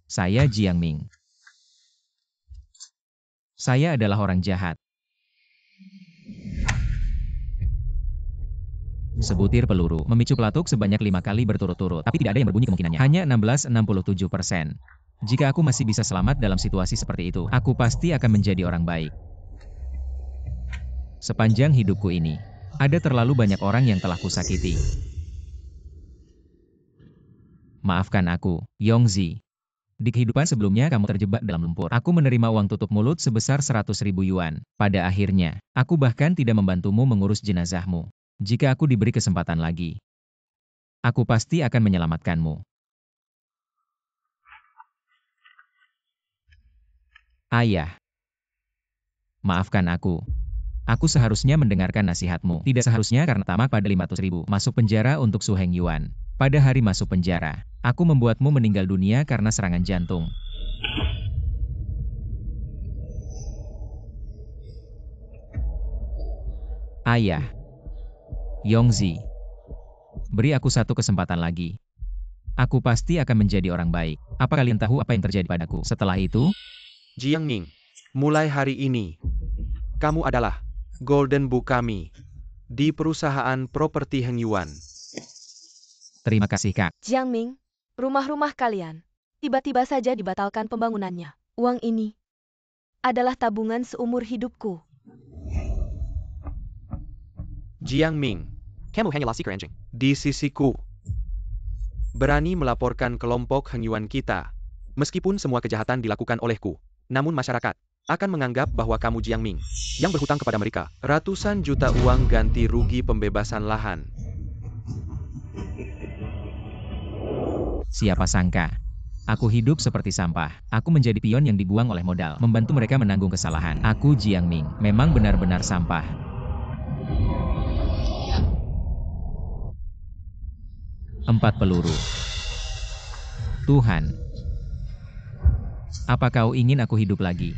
Saya Jiang Ming. Saya adalah orang jahat. Sebutir peluru memicu pelatuk sebanyak 5 kali berturut-turut, tapi tidak ada yang berbunyi kemungkinannya. Hanya 16,67%. Jika aku masih bisa selamat dalam situasi seperti itu, aku pasti akan menjadi orang baik. Sepanjang hidupku ini, ada terlalu banyak orang yang telah kusakiti. Maafkan aku, Yongzi. Di kehidupan sebelumnya kamu terjebak dalam lumpur. Aku menerima uang tutup mulut sebesar 100.000 yuan. Pada akhirnya, aku bahkan tidak membantumu mengurus jenazahmu. Jika aku diberi kesempatan lagi, aku pasti akan menyelamatkanmu. Ayah, maafkan aku. Aku seharusnya mendengarkan nasihatmu. Tidak seharusnya karena tamak pada 500.000. Masuk penjara untuk Su Heng Yuan. Pada hari masuk penjara, aku membuatmu meninggal dunia karena serangan jantung. Ayah, Yongzi, beri aku satu kesempatan lagi. Aku pasti akan menjadi orang baik. Apa kalian tahu apa yang terjadi padaku setelah itu? Jiang Ming, mulai hari ini, kamu adalah Golden Book kami di perusahaan properti Heng Yuan. Terima kasih, Kak. Jiang Ming, rumah-rumah kalian tiba-tiba saja dibatalkan pembangunannya. Uang ini adalah tabungan seumur hidupku. Jiang Ming, kamu hanyalah seekor anjing di sisiku. Berani melaporkan kelompok Heng Yuan kita. Meskipun semua kejahatan dilakukan olehku, namun masyarakat akan menganggap bahwa kamu Jiang Ming yang berhutang kepada mereka ratusan juta uang ganti rugi pembebasan lahan. Siapa sangka, aku hidup seperti sampah. Aku menjadi pion yang dibuang oleh modal, membantu mereka menanggung kesalahan. Aku Jiang Ming, memang benar-benar sampah. 4 peluru. Tuhan, apa kau ingin aku hidup lagi?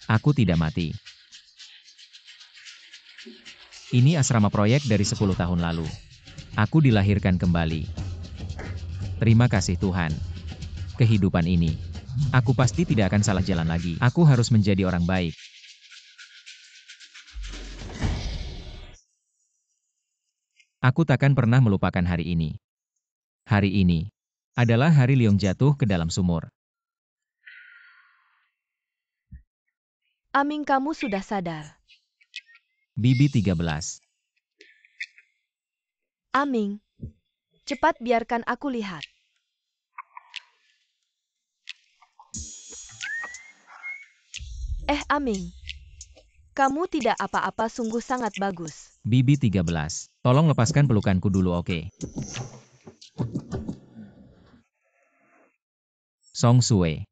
Aku tidak mati. Ini asrama proyek dari 10 tahun lalu. Aku dilahirkan kembali. Terima kasih Tuhan. Kehidupan ini, aku pasti tidak akan salah jalan lagi. Aku harus menjadi orang baik. Aku takkan pernah melupakan hari ini. Hari ini adalah hari Leong jatuh ke dalam sumur. Aming, kamu sudah sadar. Bibi 13. Aming, cepat biarkan aku lihat. Aming, kamu tidak apa-apa, sungguh sangat bagus. Bibi 13. Tolong lepaskan pelukanku dulu, oke? Song Sue.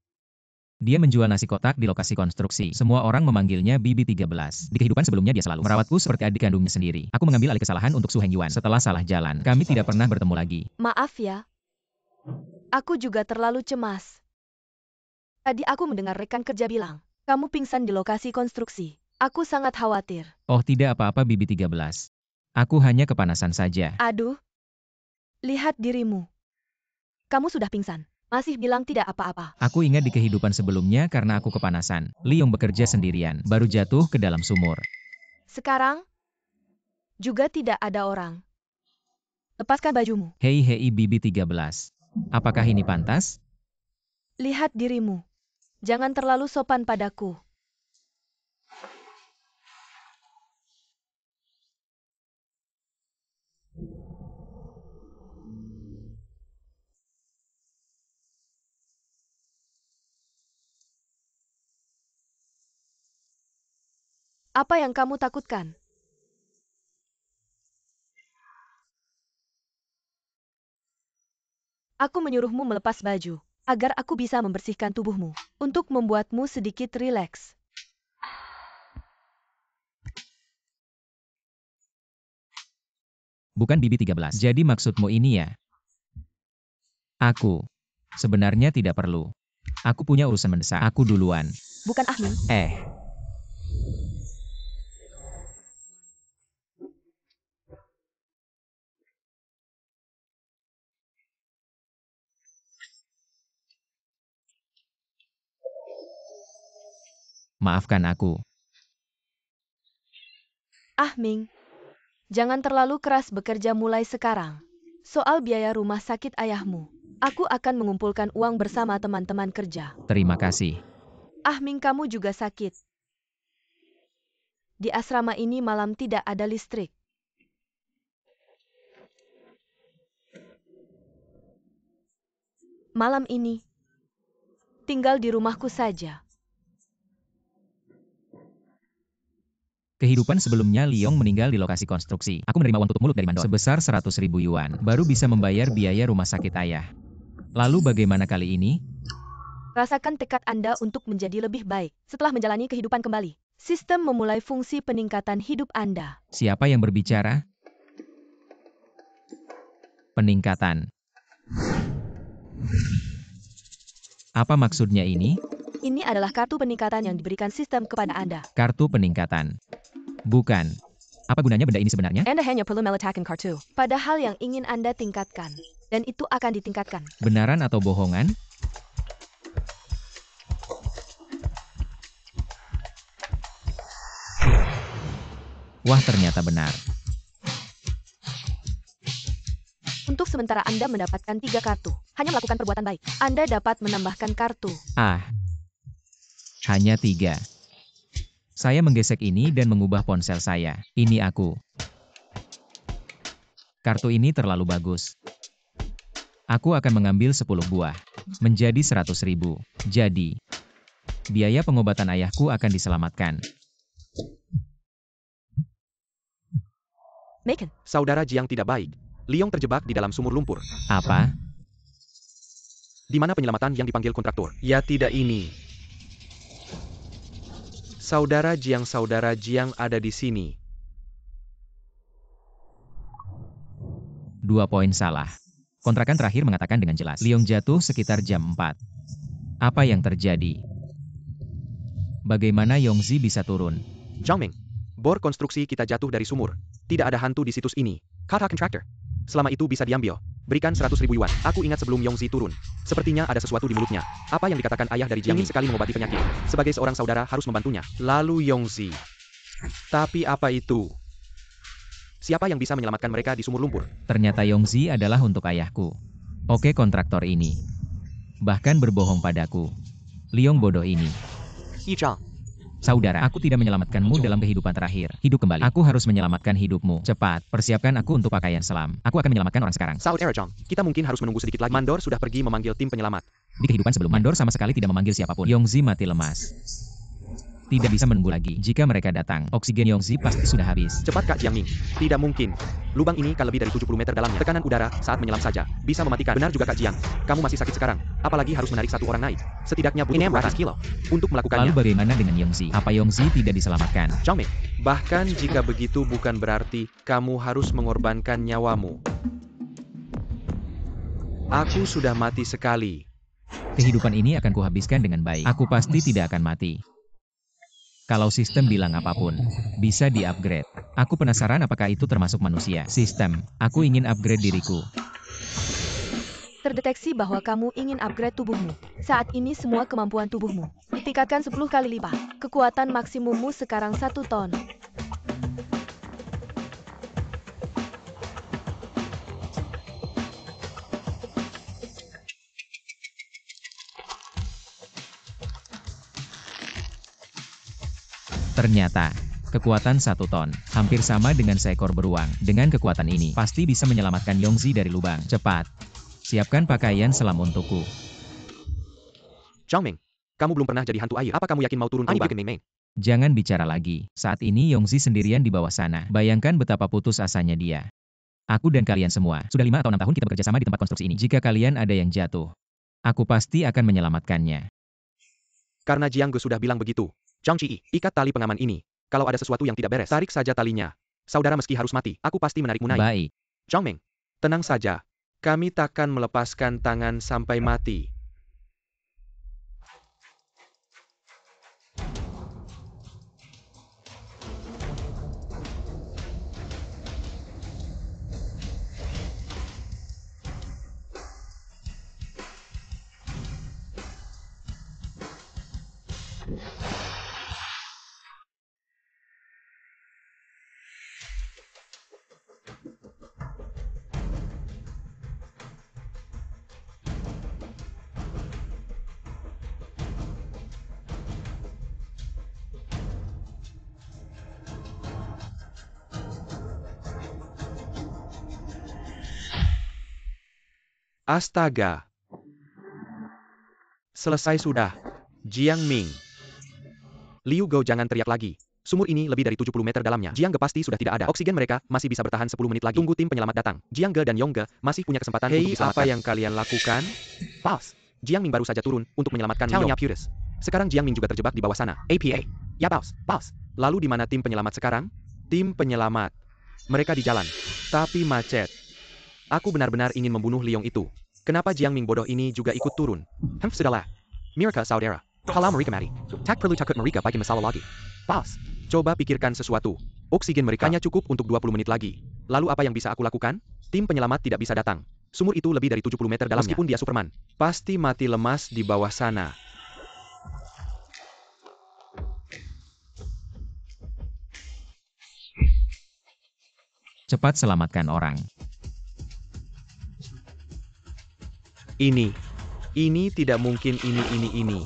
Dia menjual nasi kotak di lokasi konstruksi. Semua orang memanggilnya Bibi 13. Di kehidupan sebelumnya dia selalu merawatku seperti adik kandungnya sendiri. Aku mengambil alih kesalahan untuk Su Heng Yuan. Setelah salah jalan, kami tidak pernah bertemu lagi. Maaf ya. Aku juga terlalu cemas. Tadi aku mendengar rekan kerja bilang, kamu pingsan di lokasi konstruksi. Aku sangat khawatir. Oh tidak apa-apa Bibi 13. Aku hanya kepanasan saja. Aduh. Lihat dirimu. Kamu sudah pingsan. Masih bilang tidak apa-apa. Aku ingat di kehidupan sebelumnya karena aku kepanasan. Leong bekerja sendirian, baru jatuh ke dalam sumur. Sekarang, juga tidak ada orang. Lepaskan bajumu. Hei Bibi 13. Apakah ini pantas? Lihat dirimu. Jangan terlalu sopan padaku. Apa yang kamu takutkan? Aku menyuruhmu melepas baju, agar aku bisa membersihkan tubuhmu, untuk membuatmu sedikit rileks. Bukan BB-13. Jadi maksudmu ini ya? Aku. Sebenarnya tidak perlu. Aku punya urusan mendesak. Aku duluan. Bukan Ah Ming. Maafkan aku. Ah Ming, jangan terlalu keras bekerja mulai sekarang. Soal biaya rumah sakit ayahmu, aku akan mengumpulkan uang bersama teman-teman kerja. Terima kasih. Ah Ming, kamu juga sakit. Di asrama ini malam tidak ada listrik. Malam ini, tinggal di rumahku saja. Kehidupan sebelumnya Liong meninggal di lokasi konstruksi. Aku menerima uang tutup mulut dari mandor sebesar 100.000 yuan. Baru bisa membayar biaya rumah sakit ayah. Lalu bagaimana kali ini? Rasakan tekad Anda untuk menjadi lebih baik setelah menjalani kehidupan kembali. Sistem memulai fungsi peningkatan hidup Anda. Siapa yang berbicara? Peningkatan. Apa maksudnya ini? Ini adalah kartu peningkatan yang diberikan sistem kepada Anda. Kartu peningkatan. Bukan. Apa gunanya benda ini sebenarnya? Anda hanya perlu meletakkan kartu pada hal yang ingin Anda tingkatkan. Dan itu akan ditingkatkan. Benaran atau bohongan? Wah, ternyata benar. Untuk sementara Anda mendapatkan 3 kartu. Hanya melakukan perbuatan baik. Anda dapat menambahkan kartu. Hanya 3. Saya menggesek ini dan mengubah ponsel saya. Ini aku. Kartu ini terlalu bagus. Aku akan mengambil 10 buah. Menjadi 100.000. Jadi, biaya pengobatan ayahku akan diselamatkan. Macon. Saudara Jiang tidak baik. Liong terjebak di dalam sumur lumpur. Apa? Di mana penyelamatan yang dipanggil kontraktor? Ya tidak ini. Saudara Jiang ada di sini. 2 poin salah. Kontrakan terakhir mengatakan dengan jelas. Liong jatuh sekitar jam 4. Apa yang terjadi? Bagaimana Yongzi bisa turun? Zhang Ming, bor konstruksi kita jatuh dari sumur. Tidak ada hantu di situs ini. Kata kontraktor. Selama itu bisa diambil. Berikan 100.000 yuan. Aku ingat sebelum Yongzi turun. Sepertinya ada sesuatu di mulutnya. Apa yang dikatakan ayah dari Jiang ingin sekali mengobati penyakit. Sebagai seorang saudara harus membantunya. Lalu Yongzi. Tapi apa itu? Siapa yang bisa menyelamatkan mereka di sumur lumpur? Ternyata Yongzi adalah untuk ayahku. Oke, kontraktor ini. Bahkan berbohong padaku. Liong bodoh ini. Yichang. Saudara, aku tidak menyelamatkanmu dalam kehidupan terakhir. Hidup kembali. Aku harus menyelamatkan hidupmu. Cepat, persiapkan aku untuk pakaian selam. Aku akan menyelamatkan orang sekarang. Saudara Zhang, kita mungkin harus menunggu sedikit lagi. Mandor sudah pergi memanggil tim penyelamat. Di kehidupan sebelumnya, Mandor sama sekali tidak memanggil siapapun. Yongzi mati lemas. Tidak bisa menunggu lagi. Jika mereka datang, oksigen Yongzi pasti sudah habis. Cepat Kak Jiang Ming. Tidak mungkin. Lubang ini kan lebih dari 70 meter dalamnya. Tekanan udara saat menyelam saja bisa mematikan. Benar juga Kak Jiang. Kamu masih sakit sekarang. Apalagi harus menarik satu orang naik. Setidaknya butuh 200 kilo untuk melakukannya. Lalu bagaimana dengan Yongzi? Apa Yongzi tidak diselamatkan? Zhang Ming, bahkan jika begitu bukan berarti kamu harus mengorbankan nyawamu. Aku sudah mati sekali. Kehidupan ini akan kuhabiskan dengan baik. Aku pasti tidak akan mati. Kalau sistem bilang apapun, bisa di-upgrade. Aku penasaran apakah itu termasuk manusia. Sistem, aku ingin upgrade diriku. Terdeteksi bahwa kamu ingin upgrade tubuhmu. Saat ini semua kemampuan tubuhmu ditingkatkan 10 kali lipat. Kekuatan maksimummu sekarang 1 ton. Ternyata, kekuatan 1 ton, hampir sama dengan seekor beruang. Dengan kekuatan ini, pasti bisa menyelamatkan Yongzi dari lubang. Cepat, siapkan pakaian selam untukku. Zhang Ming, kamu belum pernah jadi hantu air. Apa kamu yakin mau turun ke lubang? Jangan bicara lagi. Saat ini Yongzi sendirian di bawah sana. Bayangkan betapa putus asanya dia. Aku dan kalian semua, sudah 5 atau 6 tahun kita bekerja sama di tempat konstruksi ini. Jika kalian ada yang jatuh, aku pasti akan menyelamatkannya. Karena Jiang Ge sudah bilang begitu. Zhang Qi, ikat tali pengaman ini. Kalau ada sesuatu yang tidak beres, tarik saja talinya. Saudara meski harus mati, aku pasti menarikmu naik. Baik. Zhangming, tenang saja. Kami takkan melepaskan tangan sampai mati. Astaga. Selesai sudah. Jiang Ming. Liu Gou, jangan teriak lagi. Sumur ini lebih dari 70 meter dalamnya. Jiang Ge pasti sudah tidak ada. Oksigen mereka masih bisa bertahan 10 menit lagi. Tunggu tim penyelamat datang. Jiang Ge dan Yong Ge masih punya kesempatan untuk diselamatkan. Apa yang kalian lakukan? Boss. Jiang Ming baru saja turun untuk menyelamatkan Liu. Sekarang Jiang Ming juga terjebak di bawah sana. APA. Ya boss. Lalu di mana tim penyelamat sekarang? Tim penyelamat. Mereka di jalan. Tapi macet. Aku benar-benar ingin membunuh Liong itu. Kenapa Jiang Ming bodoh ini juga ikut turun? Sudahlah. Mirka saudara. Kalau mereka mati, tak perlu takut mereka bikin masalah lagi. Boss, coba pikirkan sesuatu. Oksigen mereka hanya cukup untuk 20 menit lagi. Lalu apa yang bisa aku lakukan? Tim penyelamat tidak bisa datang. Sumur itu lebih dari 70 meter dalamnya. Meskipun dia Superman, pasti mati lemas di bawah sana. Cepat selamatkan orang. Ini tidak mungkin ini.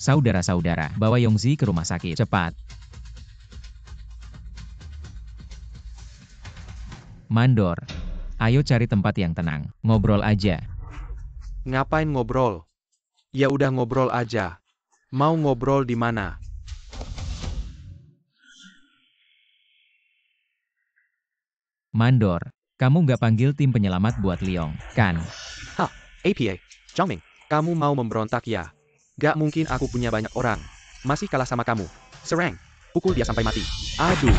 Saudara-saudara, bawa Yongzi ke rumah sakit. Cepat. Mandor. Ayo cari tempat yang tenang. Ngobrol aja. Ngapain ngobrol? Ya udah ngobrol aja. Mau ngobrol di mana? Mandor. Kamu nggak panggil tim penyelamat buat Liong, kan? APA, Zhangming, kamu mau memberontak ya? Gak mungkin aku punya banyak orang. Masih kalah sama kamu. Serang. Pukul dia sampai mati. Aduh.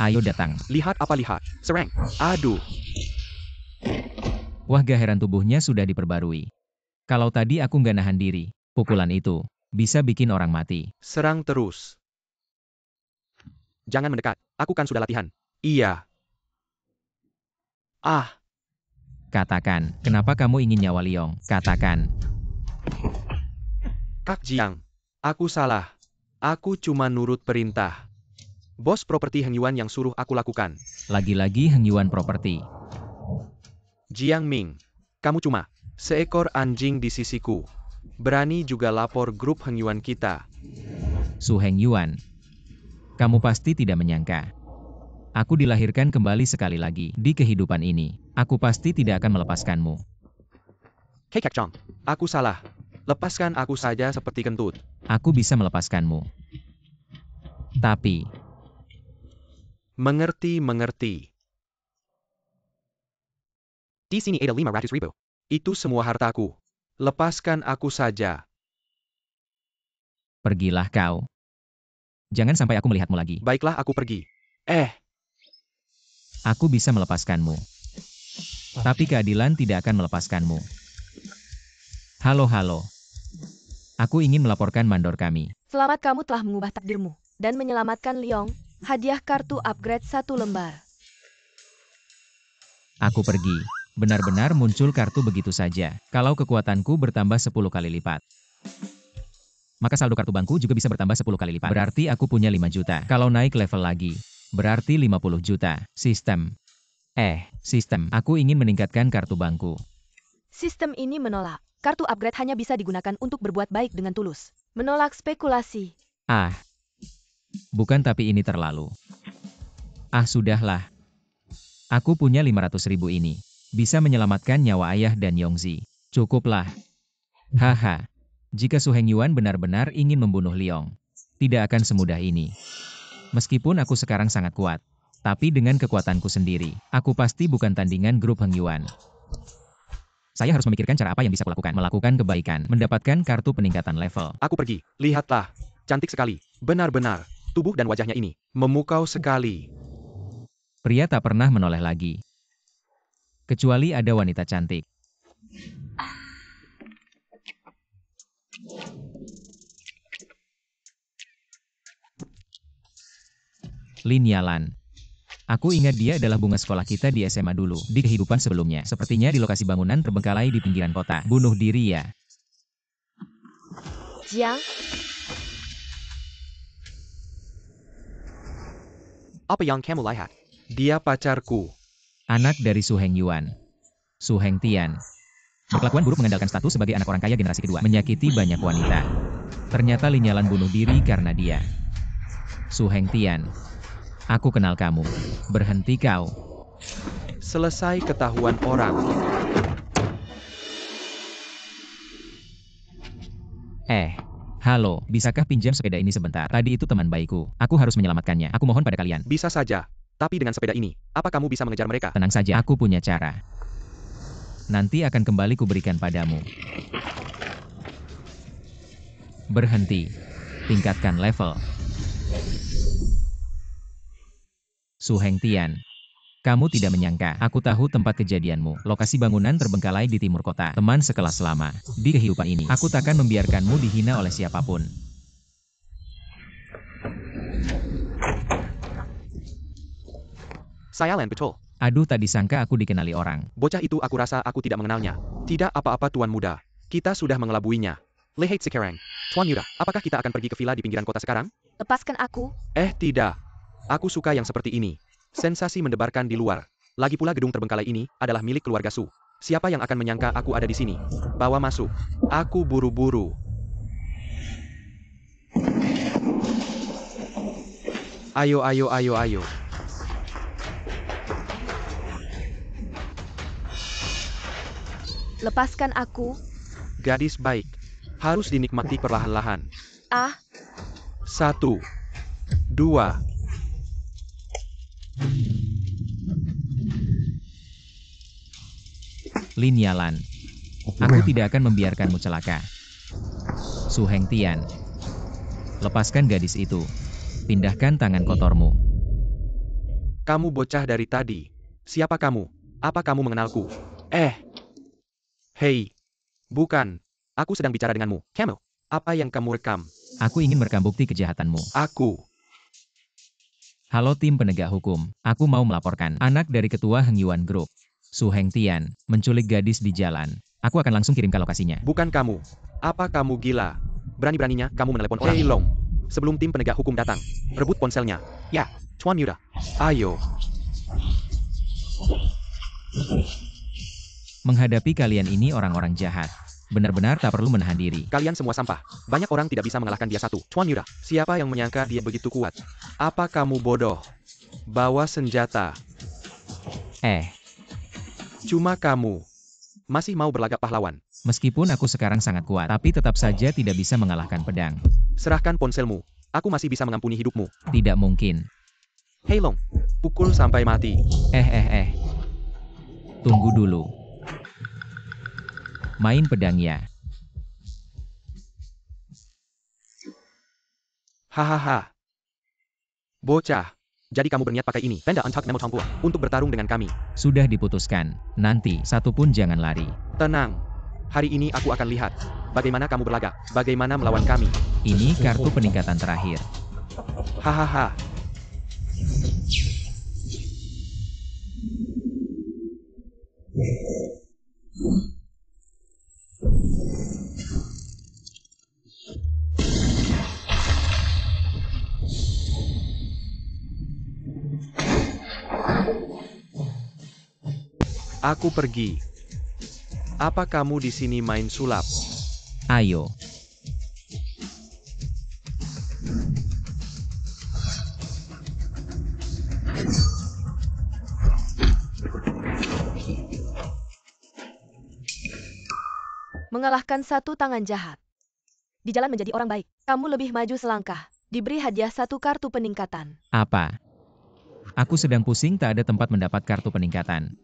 Ayo datang. Lihat apa lihat? Serang. Aduh. Wah, gaheran tubuhnya sudah diperbarui. Kalau tadi aku nggak nahan diri, pukulan itu bisa bikin orang mati. Serang terus. Jangan mendekat. Aku kan sudah latihan. Iya. Katakan, kenapa kamu ingin nyawa Liong? Katakan. Kak Jiang. Aku salah. Aku cuma nurut perintah. Bos properti Heng Yuan yang suruh aku lakukan. Lagi-lagi Heng Yuan Property. Jiang Ming. Kamu cuma seekor anjing di sisiku. Berani juga lapor grup Heng Yuan kita. Su Heng Yuan. Kamu pasti tidak menyangka. Aku dilahirkan kembali sekali lagi di kehidupan ini. Aku pasti tidak akan melepaskanmu. Hei Kak Chong. Aku salah. Lepaskan aku saja seperti kentut. Aku bisa melepaskanmu. Tapi, Mengerti. Di sini ada 500.000. Itu semua hartaku. Lepaskan aku saja. pergilah kau. Jangan sampai aku melihatmu lagi. Baiklah aku pergi. Aku bisa melepaskanmu. Tapi keadilan tidak akan melepaskanmu. Halo. Aku ingin melaporkan mandor kami. Selamat, kamu telah mengubah takdirmu dan menyelamatkan Liong. Hadiah kartu upgrade 1 lembar. Aku pergi. Benar-benar muncul kartu begitu saja. Kalau kekuatanku bertambah 10 kali lipat, maka saldo kartu bankku juga bisa bertambah 10 kali lipat. Berarti aku punya 5 juta. Kalau naik level lagi, berarti 50 juta. Sistem. Aku ingin meningkatkan kartu bankku. Sistem ini menolak. Kartu upgrade hanya bisa digunakan untuk berbuat baik dengan tulus. Menolak spekulasi. Bukan, tapi ini terlalu. Sudahlah. Aku punya 500.000 ini. Bisa menyelamatkan nyawa ayah dan Yongzi. Cukuplah. Haha. Jika Su Hengyuan benar-benar ingin membunuh Liong, tidak akan semudah ini. Meskipun aku sekarang sangat kuat, tapi dengan kekuatanku sendiri, aku pasti bukan tandingan grup Hengyuan. Saya harus memikirkan cara apa yang bisa kulakukan. Melakukan kebaikan, mendapatkan kartu peningkatan level. Aku pergi. Lihatlah. Cantik sekali. Benar-benar. Tubuh dan wajahnya ini memukau sekali. Pria tak pernah menoleh lagi. Kecuali ada wanita cantik. Lin Yalan. Aku ingat dia adalah bunga sekolah kita di SMA dulu, di kehidupan sebelumnya. Sepertinya di lokasi bangunan terbengkalai di pinggiran kota. Bunuh diri ya. Jiang, Apa yang kamu lihat? Dia pacarku. Anak dari Su Hengyuan. Su Hengtian. Berkelakuan buruk mengandalkan status sebagai anak orang kaya generasi kedua. Menyakiti banyak wanita. Ternyata Lin Yalan bunuh diri karena dia. Su Hengtian. Aku kenal kamu. Berhenti kau. Selesai ketahuan orang. Halo, bisakah pinjam sepeda ini sebentar? Tadi itu teman baikku. Aku harus menyelamatkannya. Aku mohon pada kalian. Bisa saja. Tapi dengan sepeda ini, apa kamu bisa mengejar mereka? Tenang saja, aku punya cara. Nanti akan kembali kuberikan padamu. Berhenti. Tingkatkan level. Su Hengtian. Kamu tidak menyangka, aku tahu tempat kejadianmu. Lokasi bangunan terbengkalai di timur kota. Teman sekelas lama. Di kehidupan ini, aku takkan membiarkanmu dihina oleh siapapun. Saya Lan betul. Aduh, tak disangka aku dikenali orang. Bocah itu aku rasa aku tidak mengenalnya. Tidak apa-apa tuan muda. Kita sudah mengelabuinya. Lihat sekarang. Tuan Yuda, apakah kita akan pergi ke villa di pinggiran kota sekarang? lepaskan aku. Tidak. Aku suka yang seperti ini. Sensasi mendebarkan di luar. Lagi pula gedung terbengkalai ini adalah milik keluarga Su. Siapa yang akan menyangka aku ada di sini? Bawa masuk. Aku buru-buru. Ayo, ayo, ayo, ayo. Lepaskan aku. Gadis baik. Harus dinikmati perlahan-lahan. 1, 2. Lin Yalan. Aku tidak akan membiarkanmu celaka. Su Hengtian. Lepaskan gadis itu. Pindahkan tangan kotormu. Kamu bocah dari tadi. Siapa kamu? Apa kamu mengenalku? Hei. Bukan. Aku sedang bicara denganmu. Kamu. Apa yang kamu rekam? Aku ingin merekam bukti kejahatanmu. Aku. Halo tim penegak hukum. Aku mau melaporkan anak dari ketua Hengyuan Group, Su Hengtian, menculik gadis di jalan. Aku akan langsung kirim ke lokasinya. Bukan kamu. Apa kamu gila? Berani-beraninya kamu menelepon orang. Hei Long. Sebelum tim penegak hukum datang, rebut ponselnya. Ya, Tuan Yuda. Ayo. Menghadapi kalian ini orang-orang jahat. Benar-benar tak perlu menahan diri. Kalian semua sampah. Banyak orang tidak bisa mengalahkan dia satu. Tuan Yuda, siapa yang menyangka dia begitu kuat? Apa kamu bodoh? Bawa senjata. Cuma kamu. Masih mau berlagak pahlawan. Meskipun aku sekarang sangat kuat, tapi tetap saja tidak bisa mengalahkan pedang. Serahkan ponselmu. Aku masih bisa mengampuni hidupmu. Tidak mungkin. Hei Long. Pukul sampai mati. Tunggu dulu. Main pedang ya. Hahaha. Bocah. Jadi kamu berniat pakai ini, tanda antak nemo campur, untuk bertarung dengan kami. Sudah diputuskan. Nanti, satu pun jangan lari. Tenang. Hari ini aku akan lihat. Bagaimana kamu berlagak, bagaimana melawan kami. Ini kartu peningkatan terakhir. Hahaha. Aku pergi. Apa kamu di sini main sulap? Ayo. mengalahkan satu tangan jahat. Di jalan menjadi orang baik, kamu lebih maju selangkah. Diberi hadiah satu kartu peningkatan. Apa? Aku sedang pusing tak ada tempat mendapat kartu peningkatan.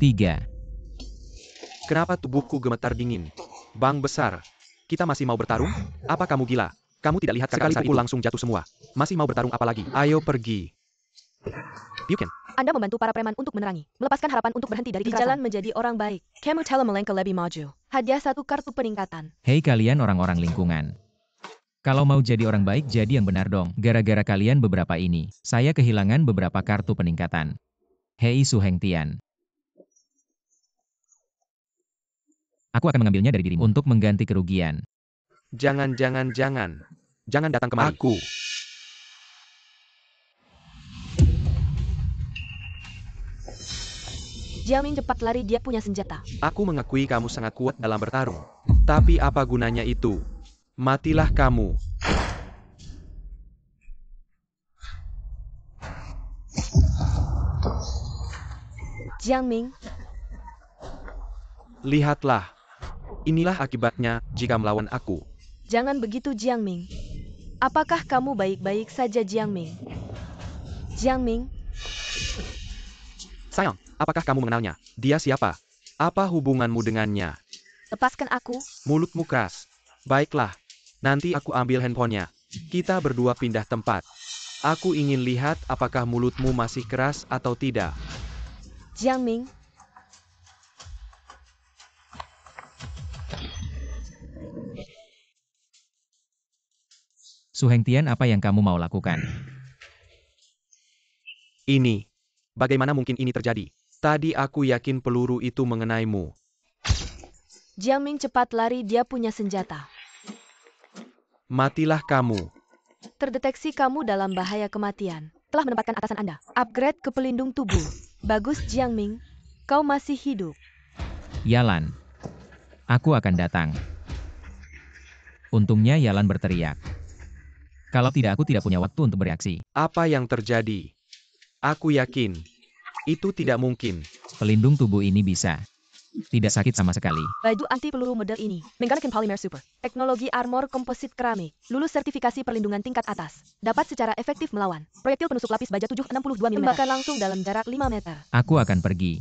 Tiga. Kenapa tubuhku gemetar dingin? Bang besar, kita masih mau bertarung? Apa kamu gila? Kamu tidak lihat sekali pukul langsung jatuh semua. Masih mau bertarung apa lagi? Ayo pergi. Pyukin, Anda membantu para preman untuk menerangi, melepaskan harapan untuk berhenti dari kekerasan. Di jalan menjadi orang baik, kamu telah melangkah lebih maju. Hadiah satu kartu peningkatan. Hei kalian orang-orang lingkungan. Kalau mau jadi orang baik jadi yang benar dong. Gara-gara kalian beberapa ini, saya kehilangan beberapa kartu peningkatan. Hei Su Hengtian. Aku akan mengambilnya dari dirimu untuk mengganti kerugian. jangan datang kemari. Aku. Jiaming cepat lari, dia punya senjata. Aku mengakui kamu sangat kuat dalam bertarung. Tapi apa gunanya itu? Matilah kamu. Jiaming, Lihatlah. Inilah akibatnya jika melawan aku. jangan begitu Jiaming. Apakah kamu baik-baik saja Jiaming? Jiaming, Sayang, apakah kamu mengenalnya? Dia siapa? Apa hubunganmu dengannya? lepaskan aku. Mulutmu keras. Baiklah. Nanti aku ambil handphonenya. Kita berdua pindah tempat. Aku ingin lihat apakah mulutmu masih keras atau tidak. Jiaming, Su Hengtian, apa yang kamu mau lakukan? Ini. Bagaimana mungkin ini terjadi? Tadi aku yakin peluru itu mengenaimu. Jiaming cepat lari, dia punya senjata. Matilah kamu. Terdeteksi kamu dalam bahaya kematian. Telah menempatkan atasan Anda. Upgrade ke pelindung tubuh. Bagus Jiaming, kau masih hidup. Yalan. Aku akan datang. Untungnya Yalan berteriak. Kalau tidak aku tidak punya waktu untuk bereaksi. Apa yang terjadi? Aku yakin. Itu tidak mungkin. Pelindung tubuh ini bisa. Tidak sakit sama sekali. Baju anti peluru model ini, menggunakan polymer super. Teknologi armor komposit keramik, lulus sertifikasi perlindungan tingkat atas. Dapat secara efektif melawan. Proyektil penusuk lapis baja 762 mm. Tembakan langsung dalam jarak 5 meter. Aku akan pergi.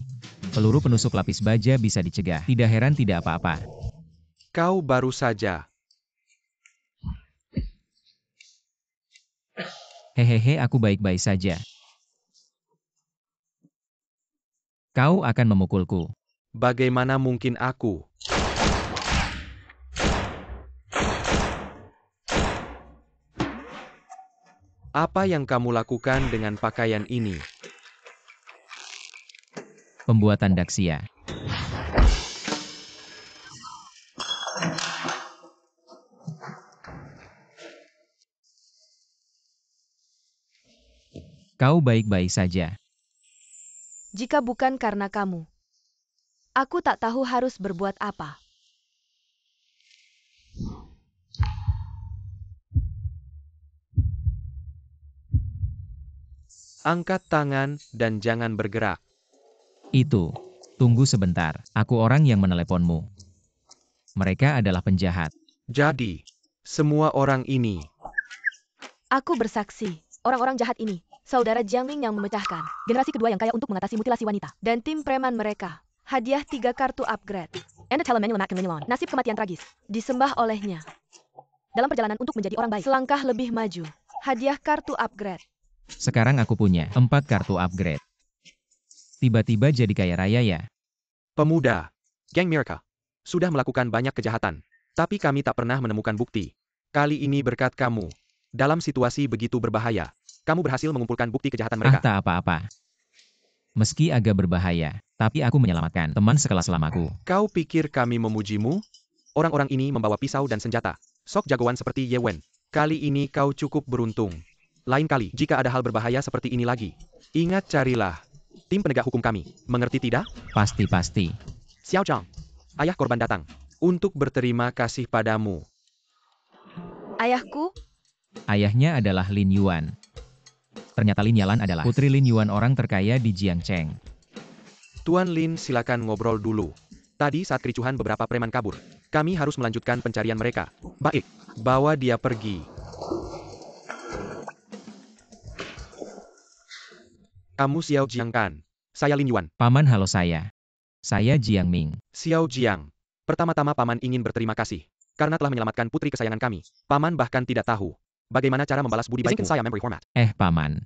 Peluru penusuk lapis baja bisa dicegah. Tidak heran tidak apa-apa. Kau baru saja. Hehehe, aku baik-baik saja. Kau akan memukulku. Bagaimana mungkin aku? Apa yang kamu lakukan dengan pakaian ini? Pembuatan Daxia. Kau baik-baik saja. Jika bukan karena kamu, aku tak tahu harus berbuat apa. Angkat tangan dan jangan bergerak. Itu. Tunggu sebentar. Aku orang yang meneleponmu. Mereka adalah penjahat. Jadi, semua orang ini. Aku bersaksi, orang-orang jahat ini, saudara Jiaming yang memecahkan, generasi kedua yang kaya untuk mengatasi mutilasi wanita, dan tim preman mereka. Hadiah 3 kartu upgrade. Anda telah menyelamatkan nasib kematian tragis, disembah olehnya. Dalam perjalanan untuk menjadi orang baik, selangkah lebih maju. Hadiah kartu upgrade. Sekarang aku punya 4 kartu upgrade. Tiba-tiba jadi kaya raya ya. Pemuda, geng Mirka, sudah melakukan banyak kejahatan, tapi kami tak pernah menemukan bukti. Kali ini berkat kamu, dalam situasi begitu berbahaya, kamu berhasil mengumpulkan bukti kejahatan mereka. Tak apa-apa. Meski agak berbahaya, tapi aku menyelamatkan teman sekelas lamaku. Kau pikir kami memujimu? Orang-orang ini membawa pisau dan senjata. Sok jagoan seperti Ye Wen. Kali ini kau cukup beruntung. Lain kali, jika ada hal berbahaya seperti ini lagi, ingat carilah tim penegak hukum kami. Mengerti tidak? Pasti. Xiao Zhang, ayah korban datang untuk berterima kasih padamu. Ayahku, Ayahnya adalah Lin Yuan. Ternyata Lin Yalan adalah Putri Lin Yuan, orang terkaya di Jiangcheng. Tuan Lin, silakan ngobrol dulu. Tadi saat kericuhan beberapa preman kabur. Kami harus melanjutkan pencarian mereka. Baik, bawa dia pergi. Kamu Xiao Jiang kan? Saya Lin Yuan. Paman, halo saya. Saya Jiang Ming. Xiao Jiang. Pertama-tama Paman ingin berterima kasih. Karena telah menyelamatkan putri kesayangan kami. Paman bahkan tidak tahu bagaimana cara membalas budi baikmu. Saya memory format. Paman.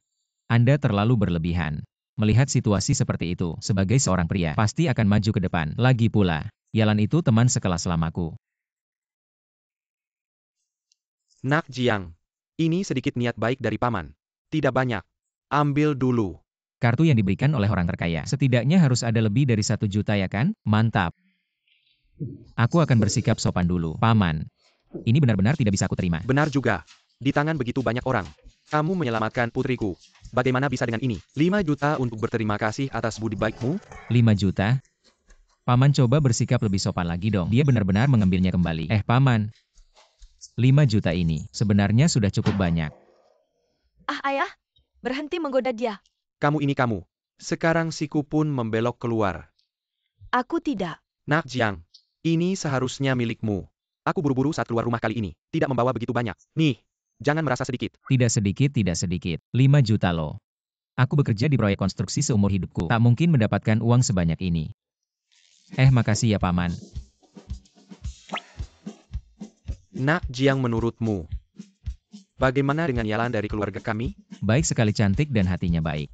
Anda terlalu berlebihan. Melihat situasi seperti itu, sebagai seorang pria, pasti akan maju ke depan. Lagi pula, Yalan itu teman sekelas lamaku. Nak Jiang. Ini sedikit niat baik dari Paman. Tidak banyak. Ambil dulu. Kartu yang diberikan oleh orang terkaya, setidaknya harus ada lebih dari 1 juta ya kan? Mantap. Aku akan bersikap sopan dulu. Paman. Ini benar-benar tidak bisa aku terima. Benar juga. Di tangan begitu banyak orang. Kamu menyelamatkan putriku. Bagaimana bisa dengan ini? 5 juta untuk berterima kasih atas budi baikmu? 5 juta? Paman coba bersikap lebih sopan lagi dong. Dia benar-benar mengambilnya kembali. Paman. 5 juta ini sebenarnya sudah cukup banyak. Ayah, berhenti menggoda dia. Kamu. Sekarang siku pun membelok keluar. Aku tidak. Nak Jiang. Ini seharusnya milikmu. Aku buru-buru saat keluar rumah kali ini. Tidak membawa begitu banyak. Nih. Jangan merasa sedikit. Tidak sedikit. 5 juta loh. Aku bekerja di proyek konstruksi seumur hidupku. Tak mungkin mendapatkan uang sebanyak ini. Makasih ya Paman. Nak Jiang, menurutmu bagaimana dengan Yalan dari keluarga kami? Baik sekali, cantik dan hatinya baik.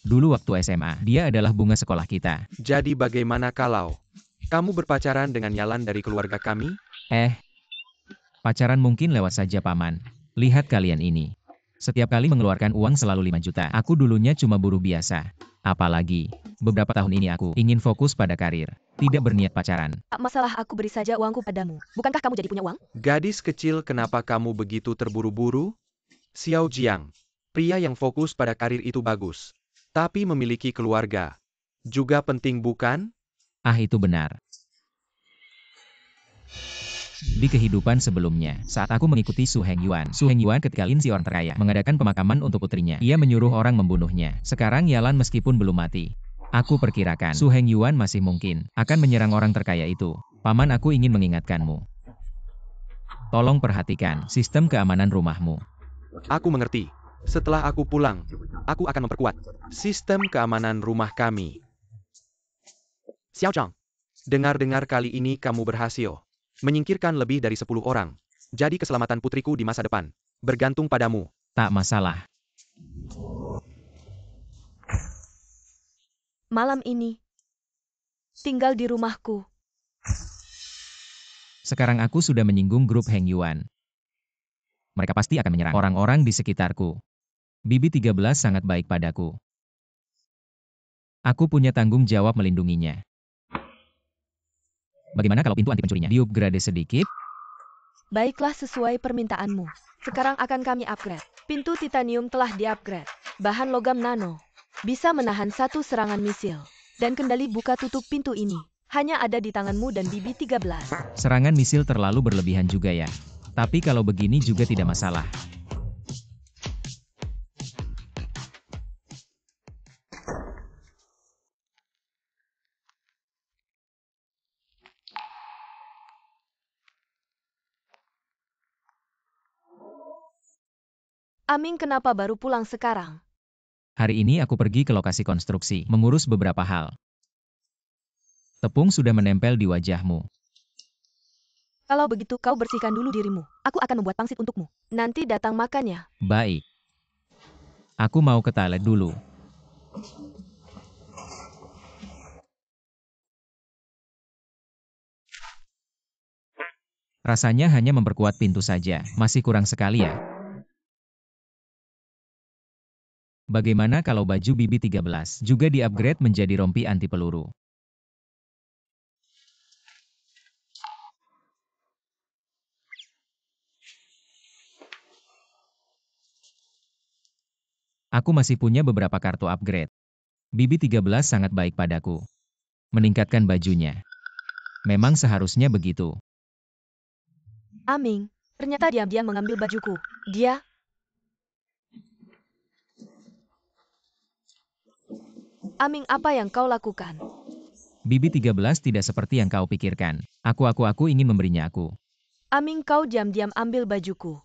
Dulu waktu SMA, dia adalah bunga sekolah kita. Jadi bagaimana kalau kamu berpacaran dengan Yalan dari keluarga kami? Pacaran mungkin lewat saja Paman. Lihat kalian ini. Setiap kali mengeluarkan uang selalu 5 juta. Aku dulunya cuma buruh biasa. Apalagi, beberapa tahun ini aku ingin fokus pada karir. Tidak berniat pacaran. Masalah aku beri saja uangku padamu. Bukankah kamu jadi punya uang? Gadis kecil, kenapa kamu begitu terburu-buru? Xiao Jiang. Pria yang fokus pada karir itu bagus. Tapi memiliki keluarga juga penting, bukan? Itu benar. Di kehidupan sebelumnya, saat aku mengikuti Su Hengyuan ketika Lin si orang terkaya mengadakan pemakaman untuk putrinya, ia menyuruh orang membunuhnya. Sekarang Yalan meskipun belum mati. Aku perkirakan Su Hengyuan masih mungkin akan menyerang orang terkaya itu. Paman, aku ingin mengingatkanmu. Tolong perhatikan sistem keamanan rumahmu. Aku mengerti. Setelah aku pulang, aku akan memperkuat sistem keamanan rumah kami. Xiao Zhang, dengar-dengar kali ini kamu berhasil menyingkirkan lebih dari 10 orang. Jadi keselamatan putriku di masa depan bergantung padamu. Tak masalah. Malam ini, tinggal di rumahku. Sekarang aku sudah menyinggung grup Hengyuan. Mereka pasti akan menyerang orang-orang di sekitarku. Bibi 13 sangat baik padaku. Aku punya tanggung jawab melindunginya. Bagaimana kalau pintu anti pencurinya di-upgrade sedikit? Baiklah, sesuai permintaanmu. Sekarang akan kami upgrade. Pintu titanium telah di-upgrade. Bahan logam nano. Bisa menahan 1 serangan misil. Dan kendali buka tutup pintu ini hanya ada di tanganmu dan Bibi 13. Serangan misil terlalu berlebihan juga ya. Tapi kalau begini juga tidak masalah. Aming, kenapa baru pulang sekarang? Hari ini aku pergi ke lokasi konstruksi, mengurus beberapa hal. Tepung sudah menempel di wajahmu. Kalau begitu kau bersihkan dulu dirimu. Aku akan membuat pangsit untukmu. Nanti datang makan ya. Baik. Aku mau ke toilet dulu. Rasanya hanya memperkuat pintu saja, masih kurang sekali ya. Bagaimana kalau baju Bibi 13 juga di-upgrade menjadi rompi anti peluru? Aku masih punya beberapa kartu upgrade. Bibi 13 sangat baik padaku. Meningkatkan bajunya. Memang seharusnya begitu. Aming, ternyata diam-diam mengambil bajuku. Dia Aming, apa yang kau lakukan? Bibi 13 tidak seperti yang kau pikirkan. Aku ingin memberinya aku. Aming, kau diam-diam ambil bajuku.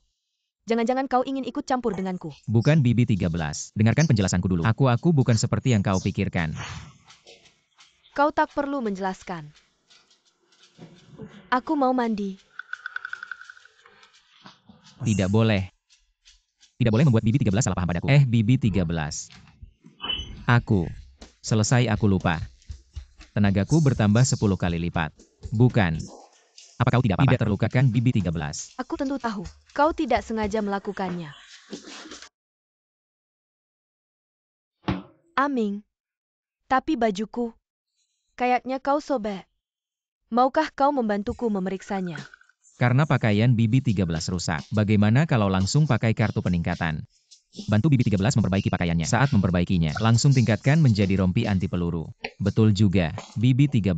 Jangan-jangan kau ingin ikut campur denganku. Bukan Bibi 13. Dengarkan penjelasanku dulu. Aku bukan seperti yang kau pikirkan. Kau tak perlu menjelaskan. Aku mau mandi. Tidak boleh. Tidak boleh membuat Bibi 13 salah paham padaku. Bibi 13. Selesai aku lupa. Tenagaku bertambah 10 kali lipat. Bukan. Apa kau tidak apa-apa? Tidak terlukakan Bibi 13. Aku tentu tahu. Kau tidak sengaja melakukannya. Aming. Tapi bajuku. Kayaknya kau sobek. Maukah kau membantuku memeriksanya? Karena pakaian Bibi 13 rusak. Bagaimana kalau langsung pakai kartu peningkatan? Bantu Bibi 13 memperbaiki pakaiannya. Saat memperbaikinya, langsung tingkatkan menjadi rompi anti peluru. Betul juga, Bibi 13.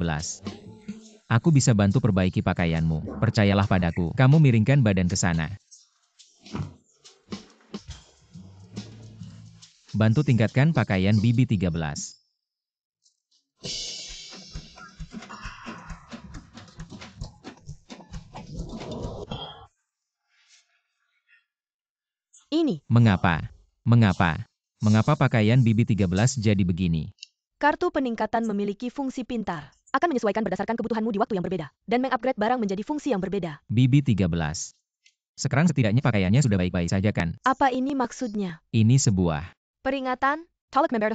Aku bisa bantu perbaiki pakaianmu. Percayalah padaku. Kamu miringkan badan ke sana. Bantu tingkatkan pakaian Bibi 13. Ini. Mengapa? Mengapa pakaian Bibi 13 jadi begini? Kartu peningkatan memiliki fungsi pintar. Akan menyesuaikan berdasarkan kebutuhanmu di waktu yang berbeda. Dan mengupgrade barang menjadi fungsi yang berbeda. Bibi 13. Sekarang setidaknya pakaiannya sudah baik-baik saja kan? Apa ini maksudnya? Ini sebuah Peringatan, tolak member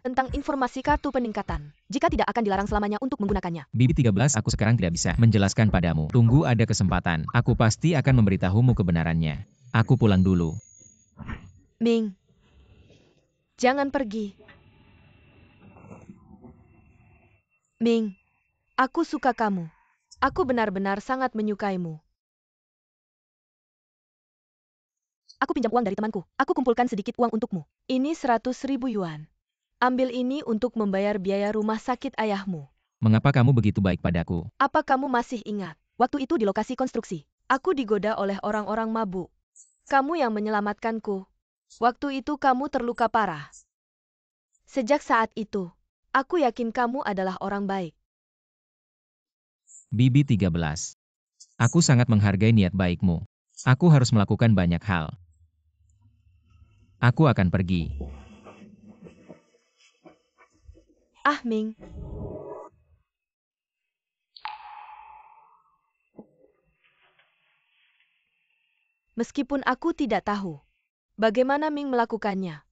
tentang informasi kartu peningkatan. Jika tidak akan dilarang selamanya untuk menggunakannya. Bibi 13, aku sekarang tidak bisa menjelaskan padamu. Tunggu ada kesempatan. Aku pasti akan memberitahumu kebenarannya. Aku pulang dulu. Ming. Jangan pergi. Ming. Aku suka kamu. Aku benar-benar sangat menyukaimu. Aku pinjam uang dari temanku. Aku kumpulkan sedikit uang untukmu. Ini 100.000 yuan. Ambil ini untuk membayar biaya rumah sakit ayahmu. Mengapa kamu begitu baik padaku? Apa kamu masih ingat? Waktu itu di lokasi konstruksi. Aku digoda oleh orang-orang mabuk. Kamu yang menyelamatkanku. Waktu itu kamu terluka parah. Sejak saat itu, aku yakin kamu adalah orang baik. Bibi 13. Aku sangat menghargai niat baikmu. Aku harus melakukan banyak hal. Aku akan pergi. Ming. Meskipun aku tidak tahu bagaimana Ming melakukannya.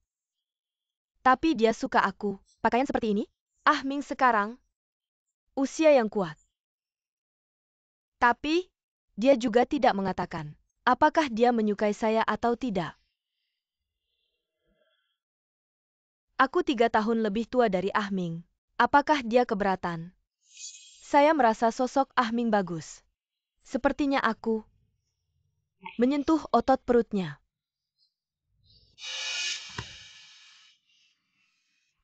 Tapi dia suka aku. Pakaian seperti ini? Ming sekarang usia yang kuat. Tapi dia juga tidak mengatakan apakah dia menyukai saya atau tidak. Aku 3 tahun lebih tua dari Ming. Apakah dia keberatan? Saya merasa sosok Ming bagus. Sepertinya aku menyentuh otot perutnya.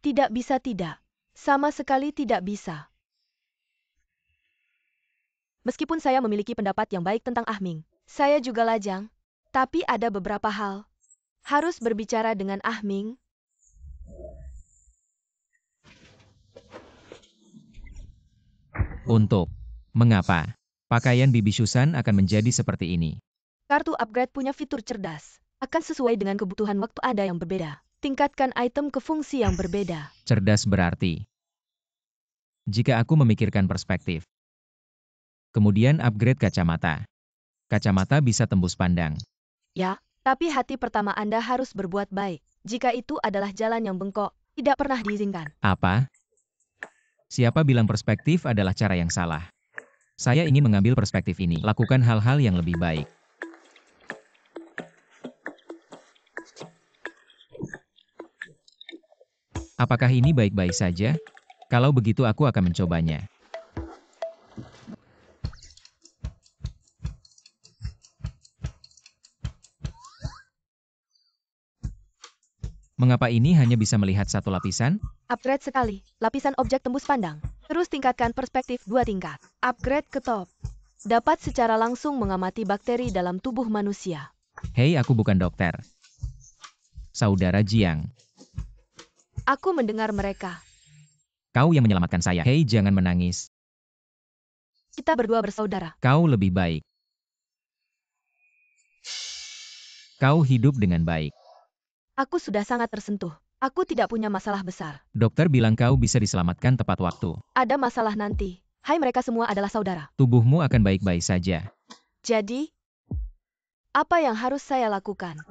Tidak bisa tidak. Sama sekali tidak bisa. Meskipun saya memiliki pendapat yang baik tentang Ming, saya juga lajang. Tapi ada beberapa hal. Harus berbicara dengan Ming. Mengapa? Pakaian Bibi Susan akan menjadi seperti ini. Kartu upgrade punya fitur cerdas. Akan sesuai dengan kebutuhan waktu ada yang berbeda. Tingkatkan item ke fungsi yang berbeda. Cerdas berarti. Jika aku memikirkan perspektif. Kemudian upgrade kacamata. Kacamata bisa tembus pandang. Ya, tapi hati pertama Anda harus berbuat baik. Jika itu adalah jalan yang bengkok, tidak pernah diizinkan. Apa? Siapa bilang perspektif adalah cara yang salah? Saya ingin mengambil perspektif ini. Lakukan hal-hal yang lebih baik. Apakah ini baik-baik saja? Kalau begitu aku akan mencobanya. Mengapa ini hanya bisa melihat satu lapisan? Upgrade sekali. Lapisan objek tembus pandang. Terus tingkatkan perspektif 2 tingkat. Upgrade ke top. Dapat secara langsung mengamati bakteri dalam tubuh manusia. Hei, aku bukan dokter. Saudara Jiang. Aku mendengar mereka. Kau yang menyelamatkan saya. Hei, jangan menangis. Kita berdua bersaudara. Kau lebih baik. Kau hidup dengan baik. Aku sudah sangat tersentuh. Aku tidak punya masalah besar. Dokter bilang kau bisa diselamatkan tepat waktu. Ada masalah nanti. Hai, mereka semua adalah saudara. Tubuhmu akan baik-baik saja. Jadi, apa yang harus saya lakukan?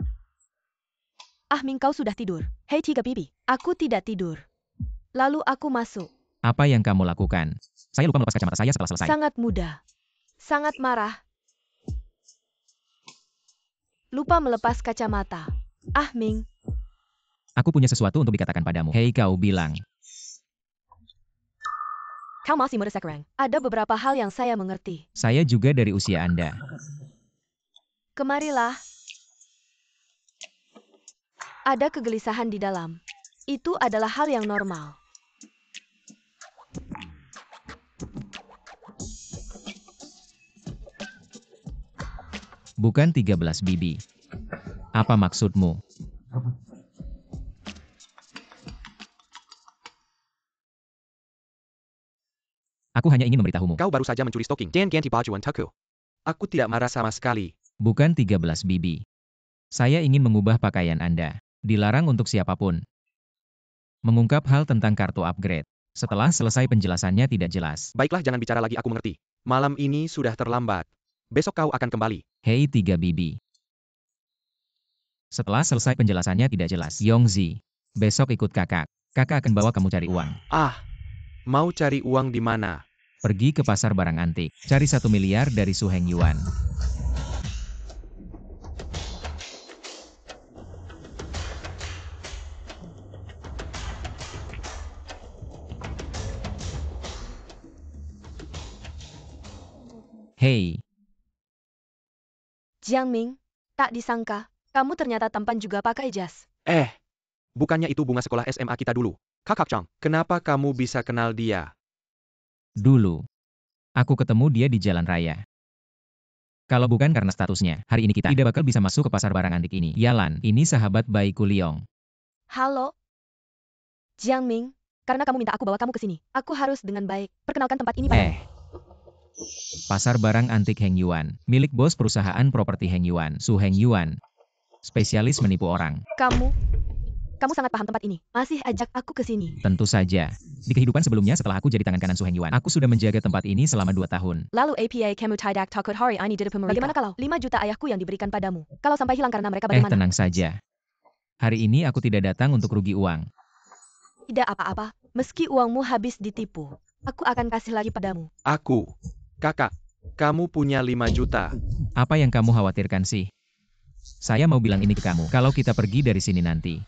Ah Ming, kau sudah tidur. Hei Tiga Bibi, aku tidak tidur. Lalu aku masuk. Apa yang kamu lakukan? Saya lupa melepas kacamata saya setelah selesai. Sangat mudah. Sangat marah. Lupa melepas kacamata. Ah Ming, Aku punya sesuatu untuk dikatakan padamu. Hei, kau bilang. kau masih muda sekarang. Ada beberapa hal yang saya mengerti. Saya juga dari usia Anda. Kemarilah. Ada kegelisahan di dalam. Itu adalah hal yang normal. Bukan 13 bibi. Apa maksudmu? Aku hanya ingin memberitahumu. Kau baru saja mencuri stocking. Dan ganti baju untukku. Aku tidak marah sama sekali. Bukan 13 bibi. Saya ingin mengubah pakaian Anda. Dilarang untuk siapapun. Mengungkap hal tentang kartu upgrade. Setelah selesai penjelasannya tidak jelas. Baiklah, jangan bicara lagi, aku mengerti. Malam ini sudah terlambat. Besok kau akan kembali. Hei 3 bibi. Setelah selesai penjelasannya tidak jelas. Yongzi, besok ikut kakak. Kakak akan bawa kamu cari uang. Ah, mau cari uang di mana? Pergi ke pasar barang antik. Cari 1 miliar dari Su Heng Yuan. Hei, Jiang Ming, tak disangka, kamu ternyata tampan juga pakai jas. Bukannya itu bunga sekolah SMA kita dulu. Kakak Chang, kenapa kamu bisa kenal dia? dulu. Aku ketemu dia di jalan raya. Kalau bukan karena statusnya, hari ini kita tidak bakal bisa masuk ke pasar barang antik ini. Yalan, ini sahabat baikku Liong. Halo? Jiang Ming, karena kamu minta aku bawa kamu ke sini, aku harus dengan baik perkenalkan tempat ini padamu. Pasar barang antik Heng Yuan, milik bos perusahaan properti Heng Yuan, Su Heng Yuan. Spesialis menipu orang. Kamu sangat paham tempat ini. Masih ajak aku ke sini. Tentu saja. Di kehidupan sebelumnya setelah aku jadi tangan kanan Su Heng Yuan, aku sudah menjaga tempat ini selama 2 tahun. Lalu APA kamu tidak takut hari ini di depan mereka. Bagaimana kalau 5 juta ayahku yang diberikan padamu? Kalau sampai hilang karena mereka bagaimana? Tenang saja. Hari ini aku tidak datang untuk rugi uang. Tidak apa-apa. Meski uangmu habis ditipu, aku akan kasih lagi padamu. Kakak, kamu punya 5 juta. Apa yang kamu khawatirkan sih? Saya mau bilang ini ke kamu, kalau kita pergi dari sini nanti,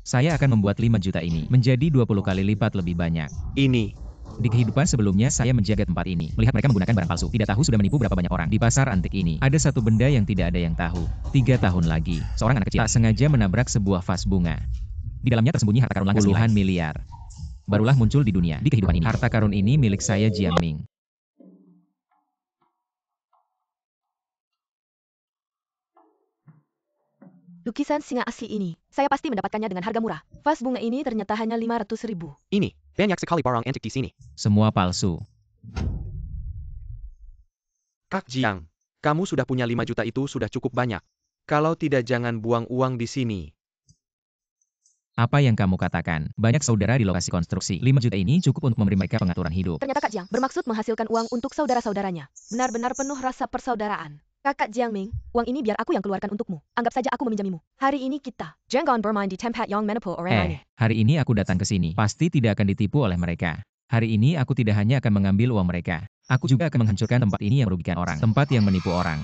saya akan membuat 5 juta ini menjadi 20 kali lipat lebih banyak. Ini, Di kehidupan sebelumnya saya menjaga tempat ini, melihat mereka menggunakan barang palsu, tidak tahu sudah menipu berapa banyak orang. Di pasar antik ini, ada satu benda yang tidak ada yang tahu. 3 tahun lagi, seorang anak kecil tak sengaja menabrak sebuah vas bunga. Di dalamnya tersembunyi harta karun langka puluhan miliar. Barulah muncul di dunia, di kehidupan ini. Harta karun ini milik saya Jiang Ming. Lukisan singa asli ini, saya pasti mendapatkannya dengan harga murah. Vas bunga ini ternyata hanya 500.000. ini, banyak sekali barang antik di sini. Semua palsu. Kak Jiang, kamu sudah punya 5 juta itu sudah cukup banyak. Kalau tidak jangan buang uang di sini. Apa yang kamu katakan? Banyak saudara di lokasi konstruksi. 5 juta ini cukup untuk memberi mereka pengaturan hidup. Ternyata Kak Jiang bermaksud menghasilkan uang untuk saudara-saudaranya. Benar-benar penuh rasa persaudaraan. Kakak Jiang Ming, uang ini biar aku yang keluarkan untukmu. Anggap saja aku meminjamimu. Hari ini kita jangan bermain di tempat yang menipu orang lain. Hari ini aku datang ke sini. Pasti tidak akan ditipu oleh mereka. Hari ini aku tidak hanya akan mengambil uang mereka. Aku juga akan menghancurkan tempat ini yang merugikan orang. Tempat yang menipu orang.